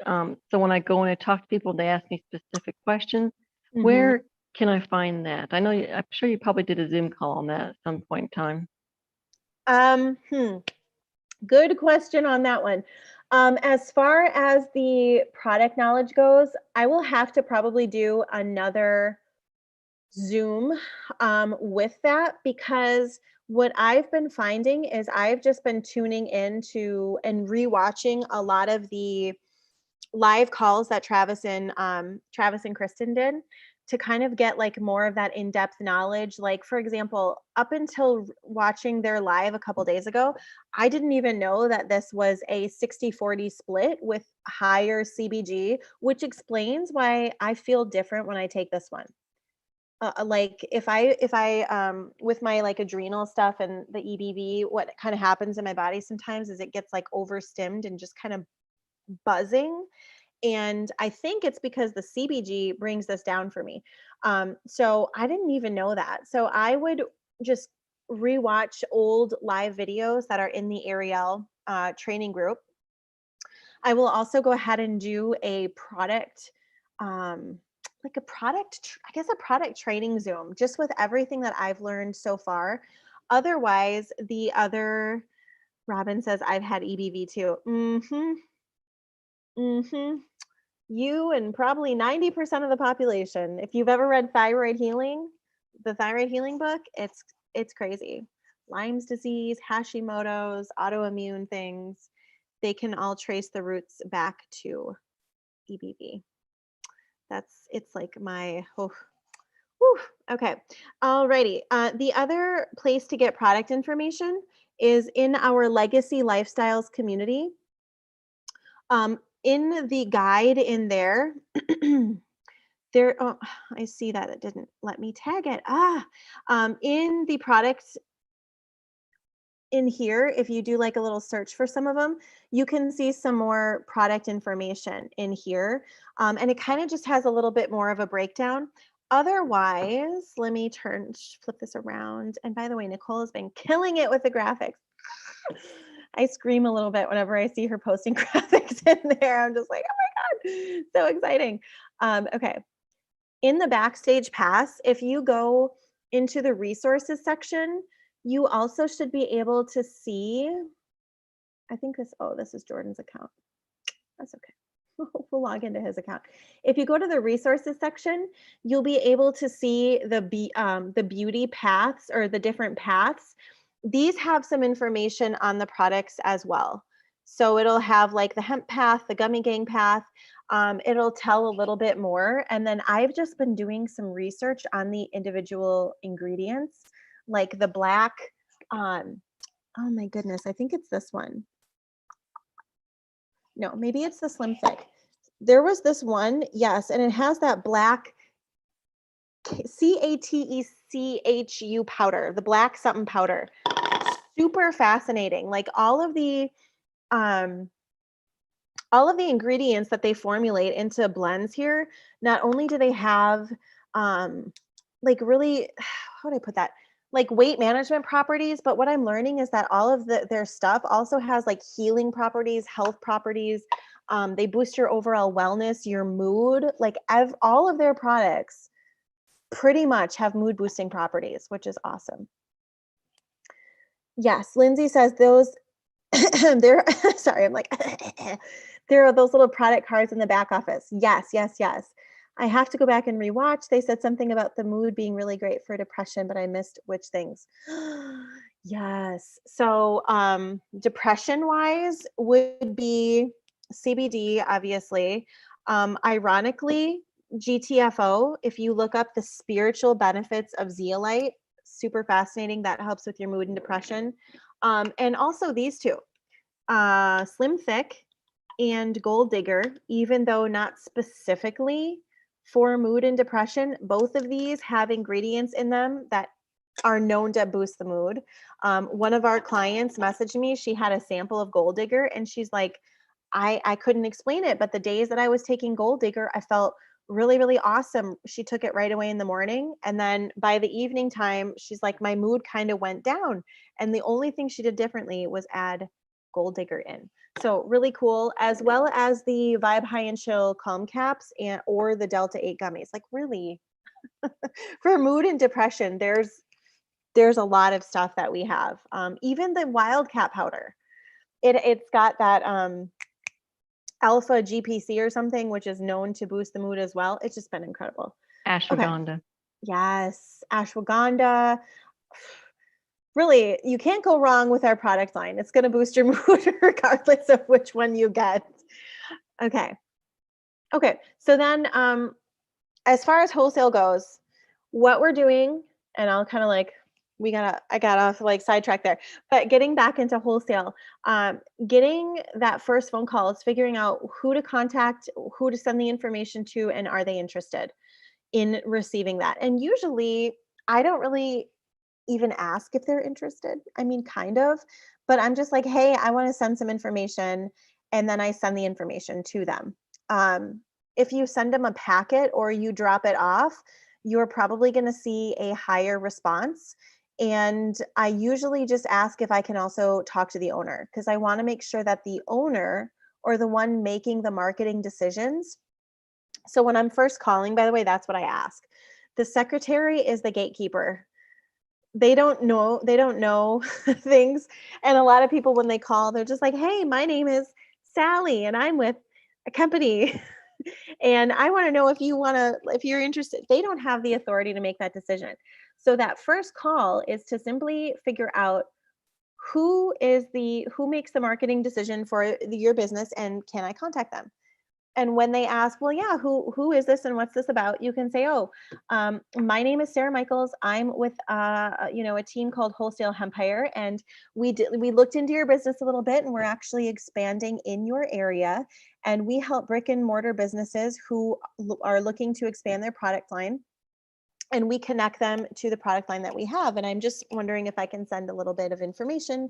So when I go in and talk to people, they ask me specific questions. Mhm. Where can I find that? I'm sure you probably did a Zoom call on that at some point in time. Good question on that one. As far as the product knowledge goes, I will have to probably do another Zoom with that, because what I've been finding is I've just been tuning into and rewatching a lot of the live calls that Travis and Kristen did, to kind of get like more of that in-depth knowledge. Like, for example, up until watching their live a couple days ago, I didn't even know that this was a 60-40 split with higher CBG, which explains why I feel different when I take this one. Like if I with my like adrenal stuff and the EBV, what kind of happens in my body sometimes is it gets like overstimmed and just kind of buzzing. And I think it's because the CBG brings this down for me. So I didn't even know that. So I would just rewatch old live videos that are in the Ariel training group. I will also go ahead and do a product, like a product, I guess a product training Zoom, just with everything that I've learned so far. Otherwise, Robin says, I've had EBV too. You and probably 90% of the population. If you've ever read Thyroid Healing, the Thyroid Healing book, it's crazy. Lyme's disease, Hashimoto's, autoimmune things, they can all trace the roots back to EBV. It's like my, oh, whew, okay. Alrighty. The other place to get product information is in our Legacy Lifestyles community. In the guide in there, oh, I see that it didn't let me tag it. In the products in here, if you do like a little search for some of them, you can see some more product information in here. And it kind of just has a little bit more of a breakdown. Otherwise, let me flip this around. And by the way, Nicole has been killing it with the graphics. I scream a little bit whenever I see her posting graphics in there. I'm just like, oh my God, so exciting. Okay. In the Backstage Pass, if you go into the resources section, you also should be able to see, I think this is Jordan's account. That's okay. We'll log into his account. If you go to the resources section, you'll be able to see the beauty paths, or the different paths. These have some information on the products as well. So it'll have like the hemp path, the gummy gang path. It'll tell a little bit more. And then I've just been doing some research on the individual ingredients, like the black, oh my goodness, I think it's this one. No, maybe it's the Slim Thick. There was this one, yes, and it has that black CATECHU powder, the black something powder. Super fascinating. Like all of the ingredients that they formulate into blends here, not only do they have like really, how would I put that? Like weight management properties, but what I'm learning is that all of their stuff also has like healing properties, health properties. They boost your overall wellness, your mood. Like all of their products pretty much have mood boosting properties, which is awesome. Yes, Lindsay says those, there, sorry, I'm like, there are those little product cards in the back office. Yes, yes, yes. I have to go back and rewatch. They said something about the mood being really great for depression, but I missed which things. Yes. So, depression wise would be CBD, obviously. Ironically, GTFO, if you look up the spiritual benefits of zeolite, super fascinating. That helps with your mood and depression. And also these two, Slim Thick and Gold Digger, even though not specifically for mood and depression, both of these have ingredients in them that are known to boost the mood. One of our clients messaged me, she had a sample of Gold Digger and she's like, I couldn't explain it, but the days that I was taking Gold Digger, I felt really, really awesome. She took it right away in the morning. And then by the evening time, she's like, my mood kind of went down. And the only thing she did differently was add Gold Digger in. So really cool, as well as the Vibe High and Chill Calm Caps or the Delta 8 gummies. Like really, for mood and depression, there's a lot of stuff that we have. Even the Wildcat powder, it's got that alpha GPC or something, which is known to boost the mood as well. It's just been incredible. Ashwagandha. Yes, ashwagandha. Really, you can't go wrong with our product line. It's going to boost your mood regardless of which one you get. Okay. So then, as far as wholesale goes, what we're doing, and I'll kind of like, I got off like sidetrack there, but getting back into wholesale, getting that first phone call is figuring out who to contact, who to send the information to, and are they interested in receiving that? And usually I don't really even ask if they're interested. I mean, kind of, but I'm just like, hey, I want to send some information. And then I send the information to them. If you send them a packet or you drop it off, you're probably going to see a higher response. And I usually just ask if I can also talk to the owner because I want to make sure that the owner or the one making the marketing decisions. So when I'm first calling, by the way, that's what I ask. The secretary is the gatekeeper. They don't know things. And a lot of people, when they call, they're just like, hey, my name is Sally and I'm with a company and I want to know if you're interested. They don't have the authority to make that decision. So that first call is to simply figure out who makes the marketing decision for your business and can I contact them? And when they ask, well, yeah, who is this and what's this about? You can say, oh, my name is Sarah Michaels. I'm with a team called Wholesale Empire, and we looked into your business a little bit, and we're actually expanding in your area, and we help brick and mortar businesses who are looking to expand their product line, and we connect them to the product line that we have. And I'm just wondering if I can send a little bit of information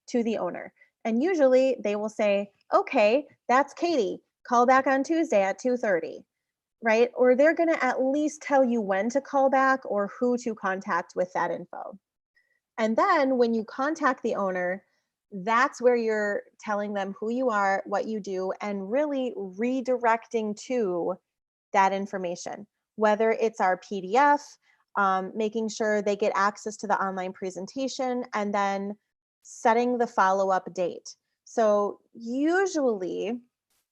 to the owner. And usually they will say, okay, that's Katie. Call back on Tuesday at 2:30, right? Or they're going to at least tell you when to call back or who to contact with that info. And then when you contact the owner, that's where you're telling them who you are, what you do, and really redirecting to that information, whether it's our PDF, making sure they get access to the online presentation, and then setting the follow-up date. So usually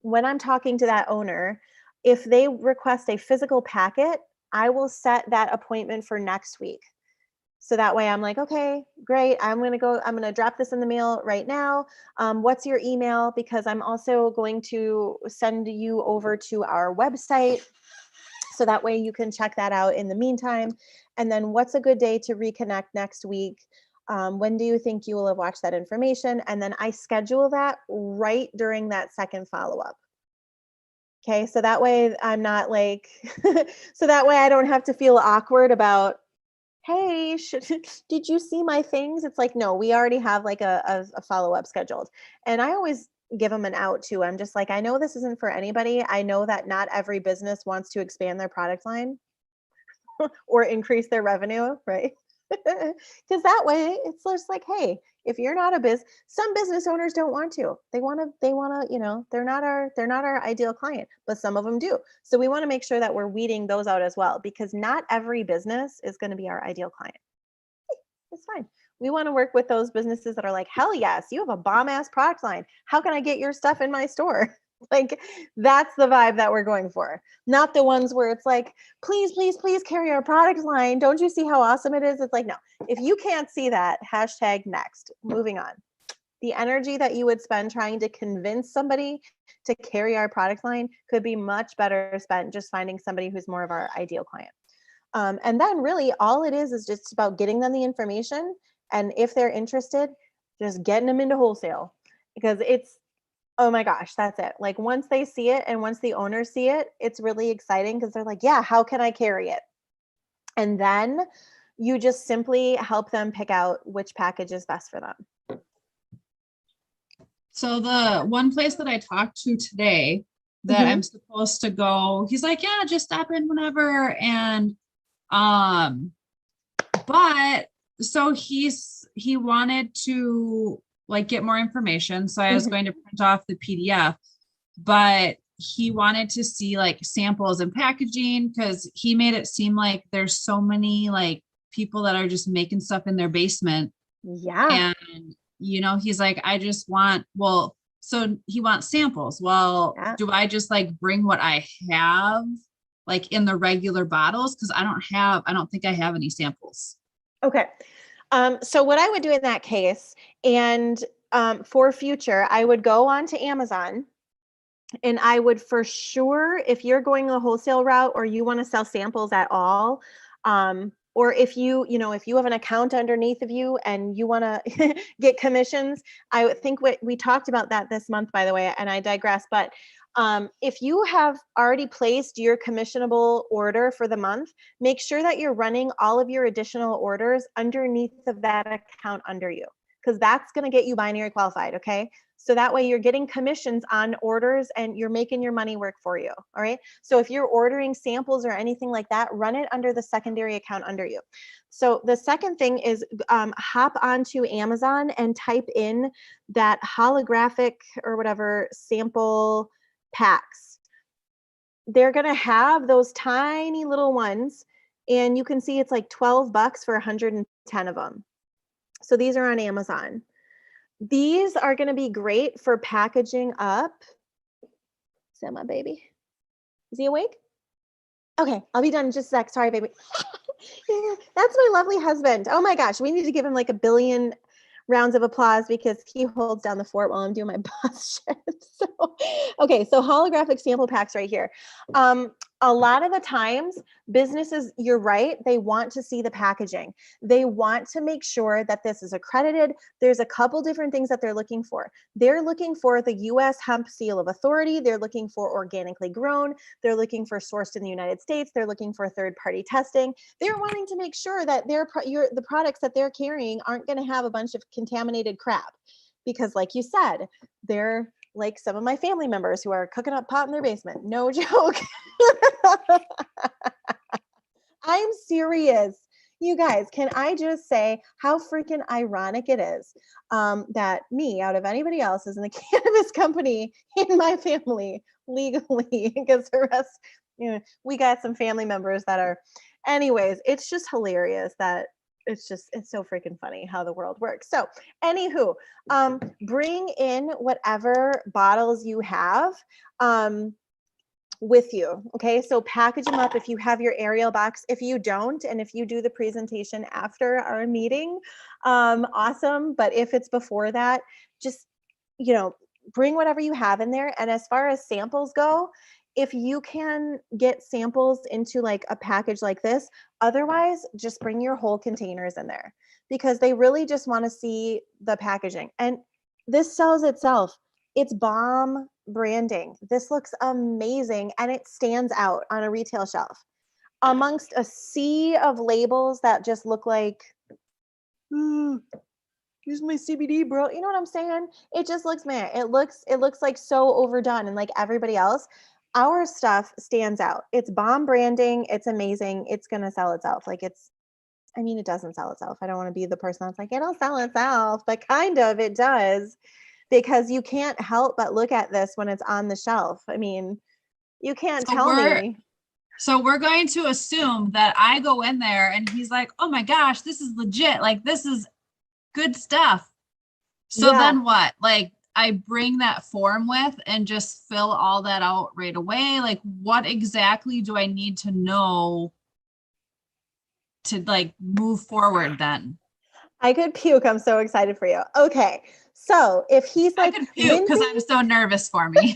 when I'm talking to that owner, if they request a physical packet, I will set that appointment for next week. So that way I'm like, okay, great. I'm going to drop this in the mail right now. What's your email? Because I'm also going to send you over to our website. So that way you can check that out in the meantime. And then what's a good day to reconnect next week? When do you think you will have watched that information? And then I schedule that right during that second follow-up. Okay, so that way I'm not like, so that way I don't have to feel awkward about, hey, did you see my things? It's like, no, we already have like a follow-up scheduled. And I always give them an out too. I'm just like, I know this isn't for anybody. I know that not every business wants to expand their product line or increase their revenue, right? Because that way it's just like, hey, if you're not some business owners don't want to. They want to, they're not our ideal client, but some of them do. So we want to make sure that we're weeding those out as well, because not every business is going to be our ideal client. Hey, it's fine. We want to work with those businesses that are like, hell yes, you have a bomb ass product line. How can I get your stuff in my store? Like, that's the vibe that we're going for. Not the ones where it's like, please, please, please carry our product line. Don't you see how awesome it is? It's like, no, if you can't see that, hashtag next. Moving on. The energy that you would spend trying to convince somebody to carry our product line could be much better spent just finding somebody who's more of our ideal client. And then really all it is just about getting them the information. And if they're interested, just getting them into wholesale, because it's, oh my gosh, that's it. Like once they see it and once the owners see it, it's really exciting because they're like, yeah, how can I carry it? And then you just simply help them pick out which package is best for them. So the one place that I talked to today that I'm supposed to go, he's like, yeah, just stop in whenever. And, but so he wanted to like get more information. So I was going to print off the PDF, but he wanted to see like samples and packaging because he made it seem like there's so many like people that are just making stuff in their basement. Yeah. And you know, he's like, I just want, well, so he wants samples. Well, do I just like bring what I have like in the regular bottles? Cause I don't think I have any samples. Okay. So what I would do in that case, and for future, I would go on to Amazon and I would for sure, if you're going the wholesale route or you want to sell samples at all, or if if you have an account underneath of you and you want to get commissions, I would think we talked about that this month, by the way, and I digress, but if you have already placed your commissionable order for the month, make sure that you're running all of your additional orders underneath of that account under you, because that's going to get you binary qualified. Okay. So that way you're getting commissions on orders and you're making your money work for you. All right. So if you're ordering samples or anything like that, run it under the secondary account under you. So the second thing is hop onto Amazon and type in that holographic or whatever sample packs. They're going to have those tiny little ones and you can see it's like $12 for 110 of them. So these are on Amazon. These are going to be great for packaging up. Is that my baby? Is he awake? Okay, I'll be done in just a sec. Sorry, baby. Yeah, that's my lovely husband. Oh my gosh, we need to give him like a billion rounds of applause because he holds down the fort while I'm doing my boss shit. So, okay, so holographic sample packs right here. A lot of the times businesses, you're right, they want to see the packaging. They want to make sure that this is accredited. There's a couple different things that they're looking for. They're looking for the US Hemp Seal of Authority. They're looking for organically grown. They're looking for sourced in the United States. They're looking for third-party testing. They're wanting to make sure that the products that they're carrying aren't going to have a bunch of contaminated crap. Because like you said, they're like some of my family members who are cooking up pot in their basement. No joke. I'm serious. You guys, can I just say how freaking ironic it is that me, out of anybody else, is in the cannabis company in my family legally, because the rest, we got some family members that are, anyways, it's just hilarious that it's so freaking funny how the world works. So anywho, bring in whatever bottles you have with you. Okay. So package them up if you have your Ariel box. If you don't, and if you do the presentation after our meeting, awesome. But if it's before that, just, bring whatever you have in there. And as far as samples go, if you can get samples into like a package like this, otherwise just bring your whole containers in there because they really just want to see the packaging. And this sells itself. It's bomb branding. This looks amazing and it stands out on a retail shelf amongst a sea of labels that just look like, here's my CBD, bro. You know what I'm saying? It just looks, man, it looks like so overdone and like everybody else. Our stuff stands out. It's bomb branding. It's amazing. It's going to sell itself. Like it doesn't sell itself. I don't want to be the person that's like, it'll sell itself, but kind of it does, because you can't help but look at this when it's on the shelf. I mean, you can't tell me. So we're going to assume that I go in there and he's like, oh my gosh, this is legit. Like, this is good stuff. So then what? Like, I bring that form with and just fill all that out right away? Like, what exactly do I need to know to like move forward then? I could puke. I'm so excited for you. Okay. So if he's I like, could puke because I'm so nervous for me.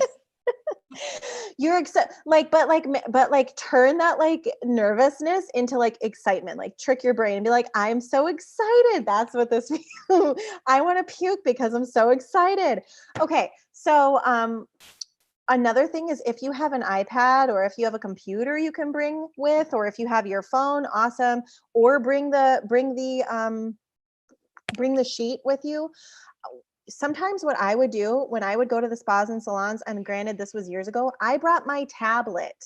you're excited, but turn that like nervousness into like excitement, like trick your brain and be like, I'm so excited. That's what this means. I want to puke because I'm so excited. Okay. So, another thing is if you have an iPad or if you have a computer you can bring with, or if you have your phone, awesome. Or bring the sheet with you. Sometimes what I would do when I would go to the spas and salons, and granted this was years ago, I brought my tablet.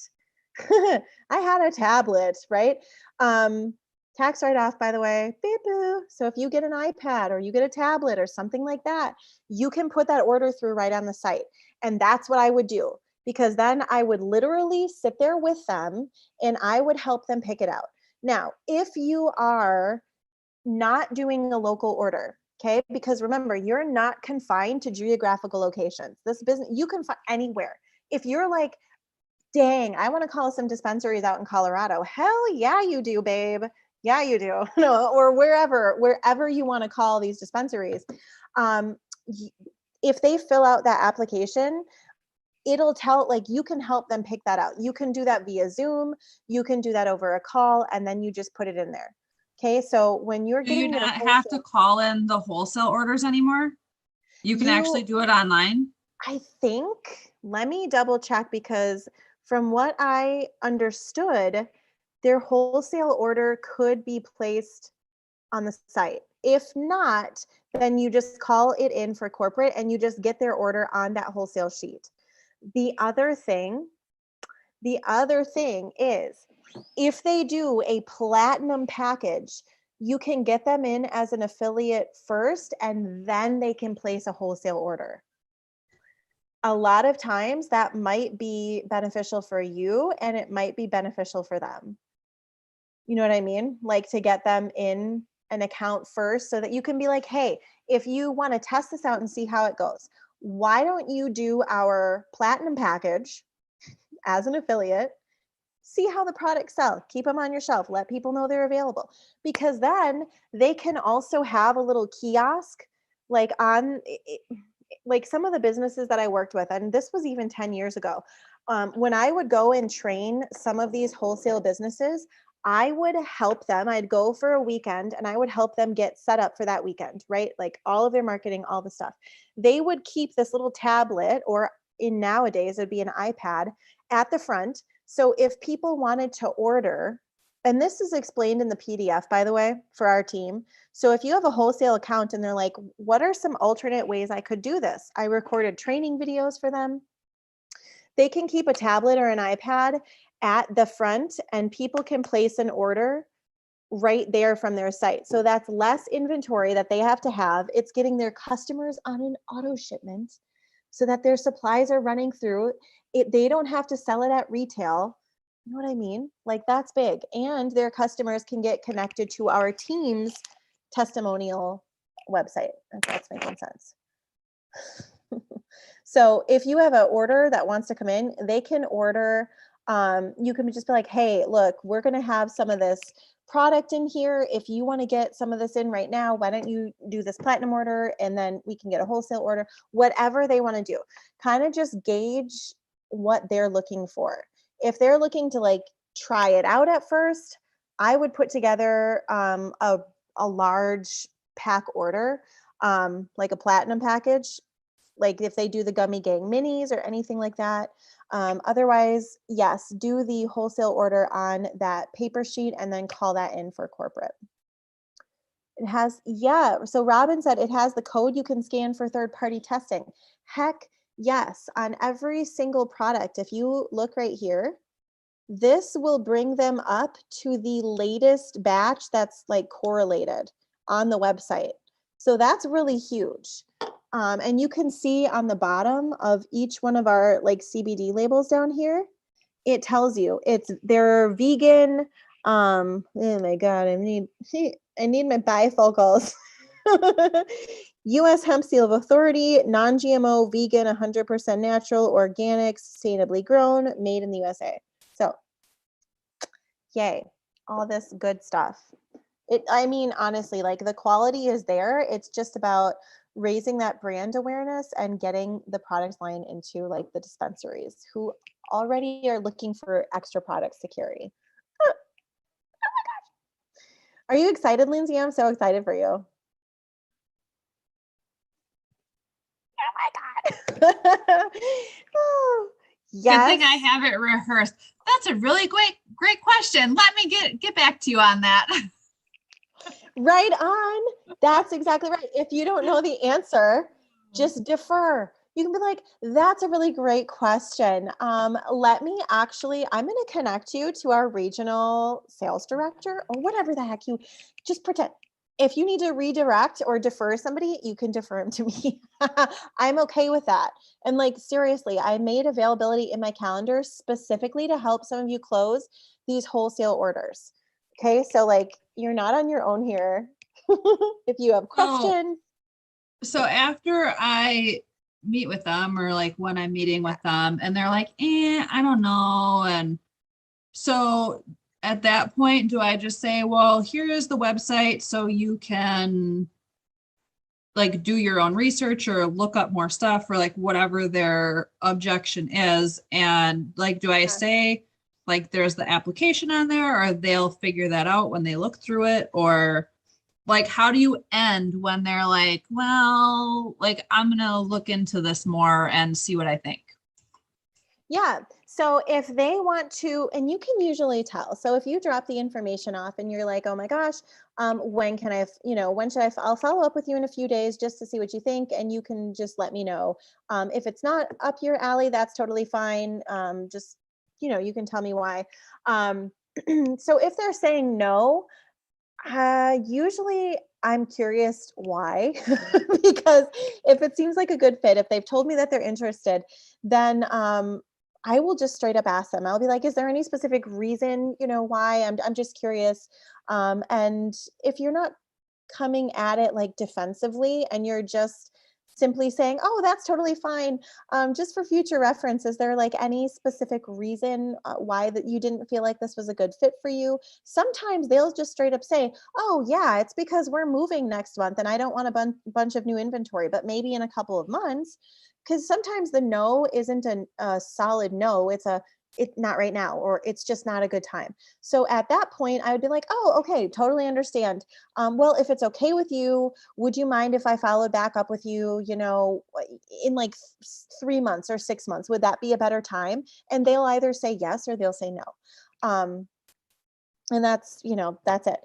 I had a tablet, right? Tax write-off, by the way, beep boo. So if you get an iPad or you get a tablet or something like that, you can put that order through right on the site. And that's what I would do, because then I would literally sit there with them and I would help them pick it out. Now, if you are not doing a local order, okay? Because remember, you're not confined to geographical locations. This business, you can find anywhere. If you're like, dang, I want to call some dispensaries out in Colorado. Hell yeah, you do, babe. Yeah, you do. No, or wherever you want to call these dispensaries. If they fill out that application, it'll tell, like, you can help them pick that out. You can do that via Zoom. You can do that over a call, and then you just put it in there. Okay, so when you're Do you getting your not have to call in the wholesale orders anymore? You can actually do it online? I think, let me double check, because from what I understood, their wholesale order could be placed on the site. If not, then you just call it in for corporate and you just get their order on that wholesale sheet. The other thing, is if they do a platinum package, you can get them in as an affiliate first and then they can place a wholesale order. A lot of times that might be beneficial for you and it might be beneficial for them. You know what I mean? Like, to get them in an account first so that you can be like, hey, if you want to test this out and see how it goes, why don't you do our platinum package as an affiliate? See how the products sell, keep them on your shelf, let people know they're available, because then they can also have a little kiosk like on like some of the businesses that I worked with, and this was even 10 years ago. When I would go and train some of these wholesale businesses, I would help them. I'd go for a weekend and I would help them get set up for that weekend, right? Like all of their marketing, all the stuff. They would keep this little tablet, or in nowadays, it'd be an iPad, at the front. So if people wanted to order, and this is explained in the PDF, by the way, for our team. So if you have a wholesale account and they're like, what are some alternate ways I could do this? I recorded training videos for them. They can keep a tablet or an iPad at the front and people can place an order right there from their site. So that's less inventory that they have to have. It's getting their customers on an auto shipment so that their supplies are running through it. They don't have to sell it at retail. You know what I mean? Like, that's big. And their customers can get connected to our team's testimonial website, if that's making sense. So if you have an order that wants to come in, they can order. You can just be like, hey, look, we're going to have some of this product in here. If you want to get some of this in right now, why don't you do this platinum order and then we can get a wholesale order, whatever they want to do. Kind of just gauge what they're looking for. If they're looking to like try it out at first, I would put together a large pack order, like a platinum package. Like if they do the Gummy Gang minis or anything like that. Otherwise, yes, do the wholesale order on that paper sheet and then call that in for corporate. It has, yeah. So Robin said it has the code you can scan for third-party testing. Heck yes, on every single product. If you look right here, this will bring them up to the latest batch that's like correlated on the website. So that's really huge. And you can see on the bottom of each one of our like CBD labels down here, it tells you they're vegan. Oh my God, I need my bifocals. U.S. Hemp Seal of Authority, non-GMO, vegan, 100% natural, organic, sustainably grown, made in the USA. So, yay, all this good stuff. I mean, honestly, like the quality is there. It's just about raising that brand awareness and getting the product line into like the dispensaries who already are looking for extra products to carry. Are you excited, Lindsay? I'm so excited for you. Oh my God. Oh, yes. Good thing I have it rehearsed. That's a really great question. Let me get back to you on that. Right on. That's exactly right. If you don't know the answer, just defer. You can be like, that's a really great question. Let me actually, I'm going to connect you to our regional sales director or whatever the heck you just pretend. If you need to redirect or defer somebody, you can defer him to me. I'm okay with that. And like, seriously, I made availability in my calendar specifically to help some of you close these wholesale orders. Okay. So like, you're not on your own here. If you have questions. So after I meet with them or like when I'm meeting with them and they're like, I don't know. And so at that point, do I just say, well, here is the website so you can like do your own research or look up more stuff or like whatever their objection is? And like, do I say like there's the application on there or they'll figure that out when they look through it? Or like, how do you end when they're like, well, like, I'm going to look into this more and see what I think? Yeah. So if they want to, and you can usually tell. So if you drop the information off and you're like, oh my gosh, when can I, when should I'll follow up with you in a few days just to see what you think. And you can just let me know. If it's not up your alley, that's totally fine. Just, you can tell me why. So if they're saying no, usually I'm curious why, because if it seems like a good fit, if they've told me that they're interested, then I will just straight up ask them. I'll be like, is there any specific reason, why? I'm just curious. And if you're not coming at it like defensively and you're just simply saying, oh, that's totally fine. Just for future reference, is there like any specific reason why that you didn't feel like this was a good fit for you? Sometimes they'll just straight up say, oh yeah, it's because we're moving next month and I don't want a bunch of new inventory, but maybe in a couple of months. Because sometimes the no isn't a solid no, it's not right now, or it's just not a good time. So at that point, I would be like, oh, okay, totally understand. Well, if it's okay with you, would you mind if I followed back up with you, in like 3 months or 6 months? Would that be a better time? And they'll either say yes or they'll say no. And that's it.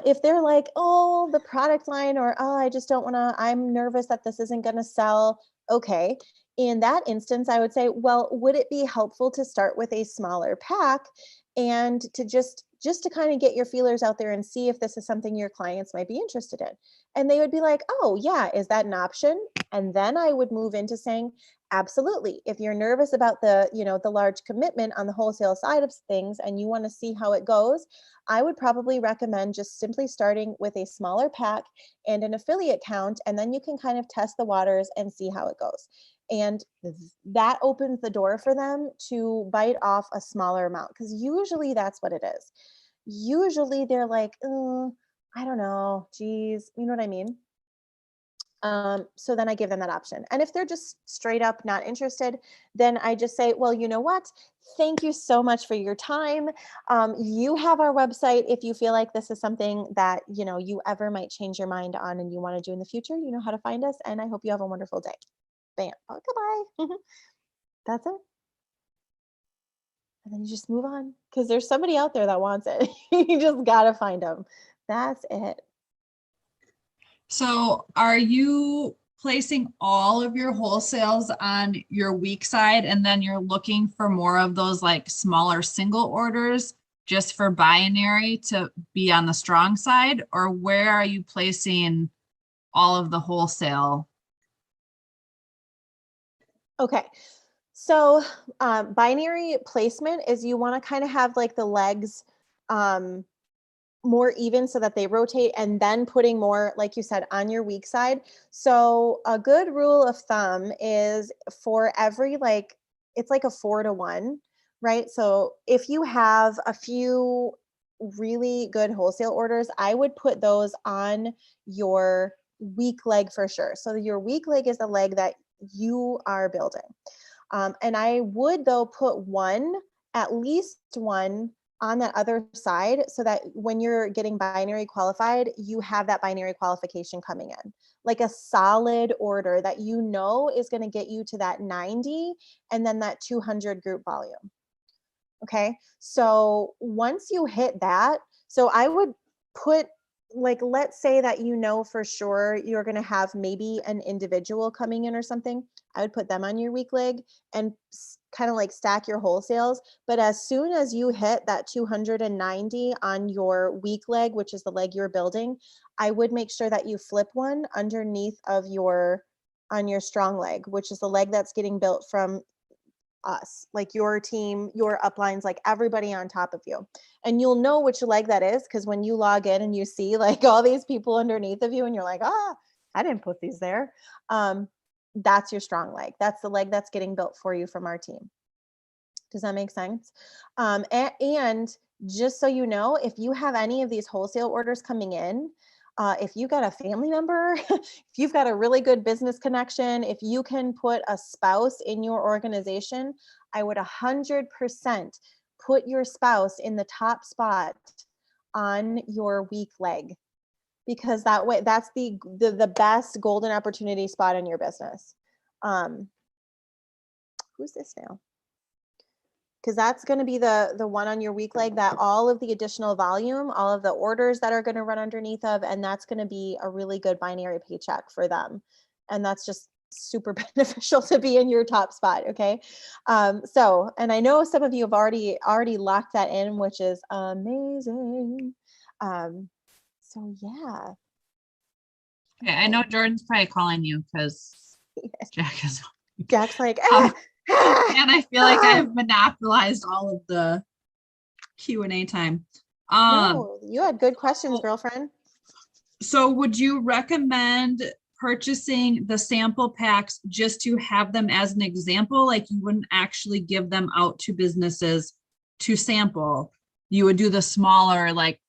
If they're like, oh, the product line, or oh, I just don't want to, I'm nervous that this isn't going to sell. Okay. In that instance, I would say, well, would it be helpful to start with a smaller pack and to just to kind of get your feelers out there and see if this is something your clients might be interested in? And they would be like, oh yeah, is that an option? And then I would move into saying, absolutely. If you're nervous about the large commitment on the wholesale side of things and you want to see how it goes, I would probably recommend just simply starting with a smaller pack and an affiliate count, and then you can kind of test the waters and see how it goes. And that opens the door for them to bite off a smaller amount, because usually that's what it is. Usually they're like, I don't know, geez, you know what I mean? So then I give them that option. And if they're just straight up not interested, then I just say, well, you know what? Thank you so much for your time. You have our website. If you feel like this is something that, you ever might change your mind on and you want to do in the future, you know how to find us. And I hope you have a wonderful day. Bam. Oh, goodbye. That's it. And then you just move on because there's somebody out there that wants it. You just got to find them. That's it. So are you placing all of your wholesales on your weak side and then you're looking for more of those like smaller single orders just for binary to be on the strong side? Or where are you placing all of the wholesale? Okay. So binary placement is you want to kind of have like the legs more even so that they rotate, and then putting more, like you said, on your weak side. So a good rule of thumb is for every it's like a 4-to-1, right? So if you have a few really good wholesale orders, I would put those on your weak leg for sure. So your weak leg is the leg that you are building. And I would though put one, at least one, on that other side so that when you're getting binary qualified, you have that binary qualification coming in, like a solid order that you know is going to get you to that 90 and then that 200 group volume. Okay. So once you hit that, so I would put, like, let's say that you know for sure you're going to have maybe an individual coming in or something. I would put them on your weak leg and kind of like stack your wholesales. But as soon as you hit that 290 on your weak leg, which is the leg you're building, I would make sure that you flip one underneath of on your strong leg, which is the leg that's getting built from us, like your team, your uplines, like everybody on top of you. And you'll know which leg that is because when you log in and you see like all these people underneath of you and you're like, I didn't put these there. That's your strong leg. That's the leg that's getting built for you from our team. Does that make sense? And just so you know, if you have any of these wholesale orders coming in, if you got a family member, if you've got a really good business connection, if you can put a spouse in your organization, I would 100% put your spouse in the top spot on your weak leg, because that way, that's the best golden opportunity spot in your business. Who's this now? Because that's going to be the one on your weak leg that all of the additional volume, all of the orders that are going to run underneath of, and that's going to be a really good binary paycheck for them. And that's just super beneficial to be in your top spot. Okay. So, and I know some of you have already locked that in, which is amazing. So yeah. Okay, I know Jordan's probably calling you because Jack is. Jack's like, and I feel like I've monopolized all of the Q&A time. No, you had good questions, girlfriend. So would you recommend purchasing the sample packs just to have them as an example? Like you wouldn't actually give them out to businesses to sample. You would do the smaller, like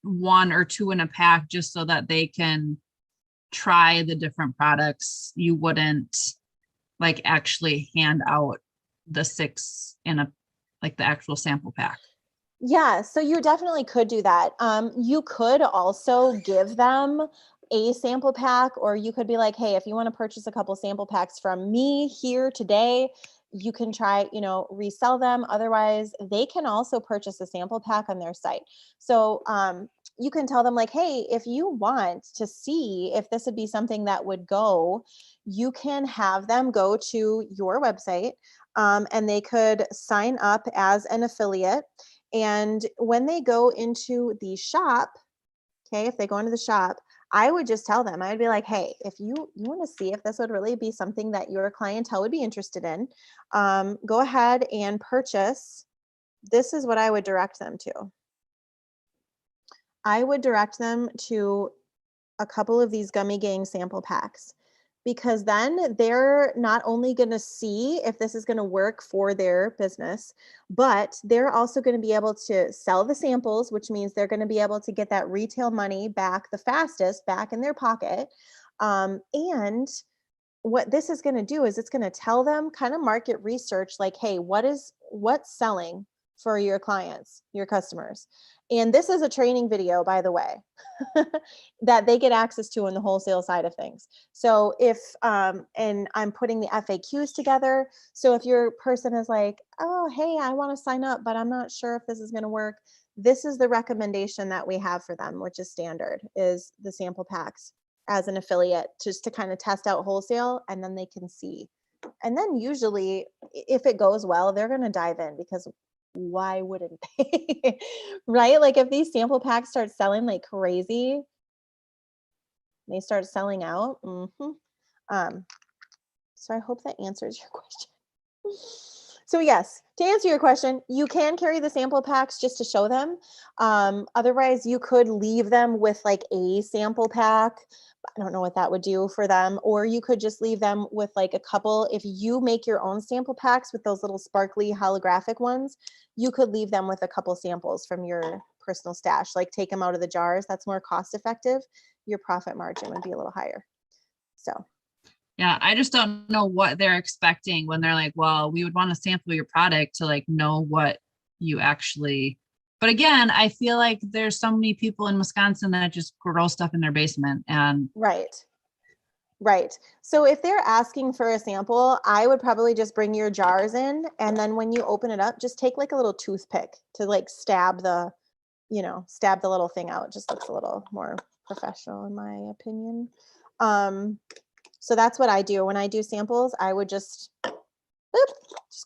1 or 2 in a pack, just so that they can try the different products. You wouldn't like actually hand out the 6 in a, like the actual sample pack. Yeah, so you definitely could do that. You could also give them a sample pack, or you could be like, hey, if you want to purchase a couple sample packs from me here today, you can try, resell them. Otherwise, they can also purchase a sample pack on their site. So you can tell them like, hey, if you want to see if this would be something that would go, you can have them go to your website and they could sign up as an affiliate. And when they go into the shop, okay, if they go into the shop, I would just tell them, I would be like, hey, if you want to see if this would really be something that your clientele would be interested in, go ahead and purchase. This is what I would direct them to. I would direct them to a couple of these Gummy Gang sample packs, because then they're not only going to see if this is going to work for their business, but they're also going to be able to sell the samples, which means they're going to be able to get that retail money back the fastest back in their pocket. And what this is going to do is it's going to tell them kind of market research, like, hey, what's selling for your clients, your customers. And this is a training video, by the way, that they get access to in the wholesale side of things. So if, and I'm putting the FAQs together. So if your person is like, oh, hey, I want to sign up, but I'm not sure if this is going to work, this is the recommendation that we have for them, which is standard, is the sample packs as an affiliate, just to kind of test out wholesale, and then they can see. And then usually if it goes well, they're going to dive in, because why wouldn't they? Right? Like if these sample packs start selling like crazy, they start selling out. So I hope that answers your question. So yes, to answer your question, you can carry the sample packs just to show them. Otherwise, you could leave them with like a sample pack. I don't know what that would do for them. Or you could just leave them with like a couple. If you make your own sample packs with those little sparkly holographic ones, you could leave them with a couple samples from your personal stash. Like take them out of the jars. That's more cost effective. Your profit margin would be a little higher. So. Yeah, I just don't know what they're expecting when they're like, well, we would want to sample your product to like know what you actually. But again, I feel like there's so many people in Wisconsin that just grow stuff in their basement and Right. So if they're asking for a sample, I would probably just bring your jars in. And then when you open it up, just take like a little toothpick to like stab the little thing out. It just looks a little more professional in my opinion. So that's what I do. When I do samples, I would just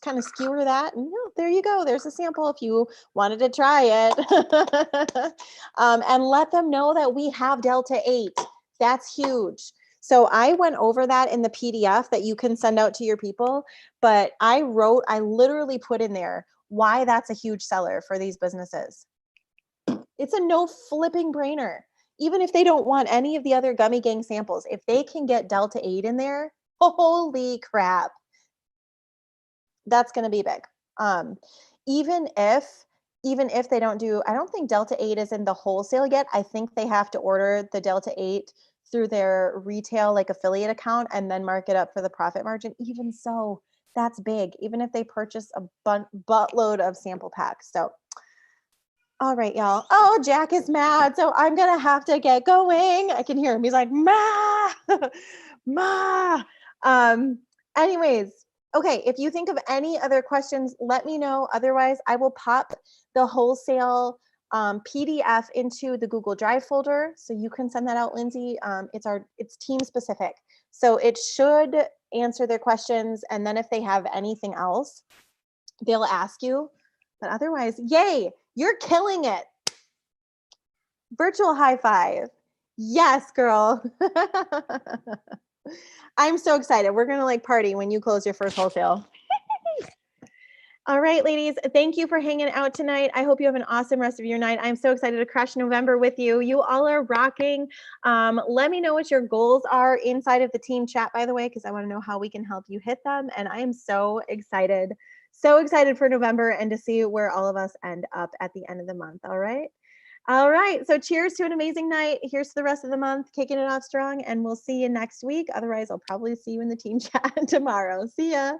kind of skewer that. And there you go. There's a sample if you wanted to try it. And let them know that we have Delta 8. That's huge. So I went over that in the PDF that you can send out to your people, but I literally put in there why that's a huge seller for these businesses. It's a no flipping brainer. Even if they don't want any of the other Gummy Gang samples, if they can get Delta 8 in there, holy crap. That's going to be big. Even if they don't do, I don't think Delta 8 is in the wholesale yet. I think they have to order the Delta 8 through their retail like affiliate account and then mark it up for the profit margin. Even so, that's big. Even if they purchase a buttload of sample packs. So, all right, y'all. Oh, Jack is mad. So I'm going to have to get going. I can hear him. He's like, ma, ma. Anyways, okay. If you think of any other questions, let me know. Otherwise, I will pop the wholesale PDF into the Google Drive folder. So you can send that out, Lindsay. It's team specific. So it should answer their questions. And then if they have anything else, they'll ask you. But otherwise, yay, you're killing it. Virtual high five. Yes, girl. I'm so excited. We're going to like party when you close your first wholesale. All right, ladies, thank you for hanging out tonight. I hope you have an awesome rest of your night. I'm so excited to crush November with you. You all are rocking. Let me know what your goals are inside of the team chat, by the way, because I want to know how we can help you hit them. And I am so excited for November and to see where all of us end up at the end of the month. All right. So cheers to an amazing night. Here's to the rest of the month, kicking it off strong, and we'll see you next week. Otherwise, I'll probably see you in the team chat tomorrow. See ya.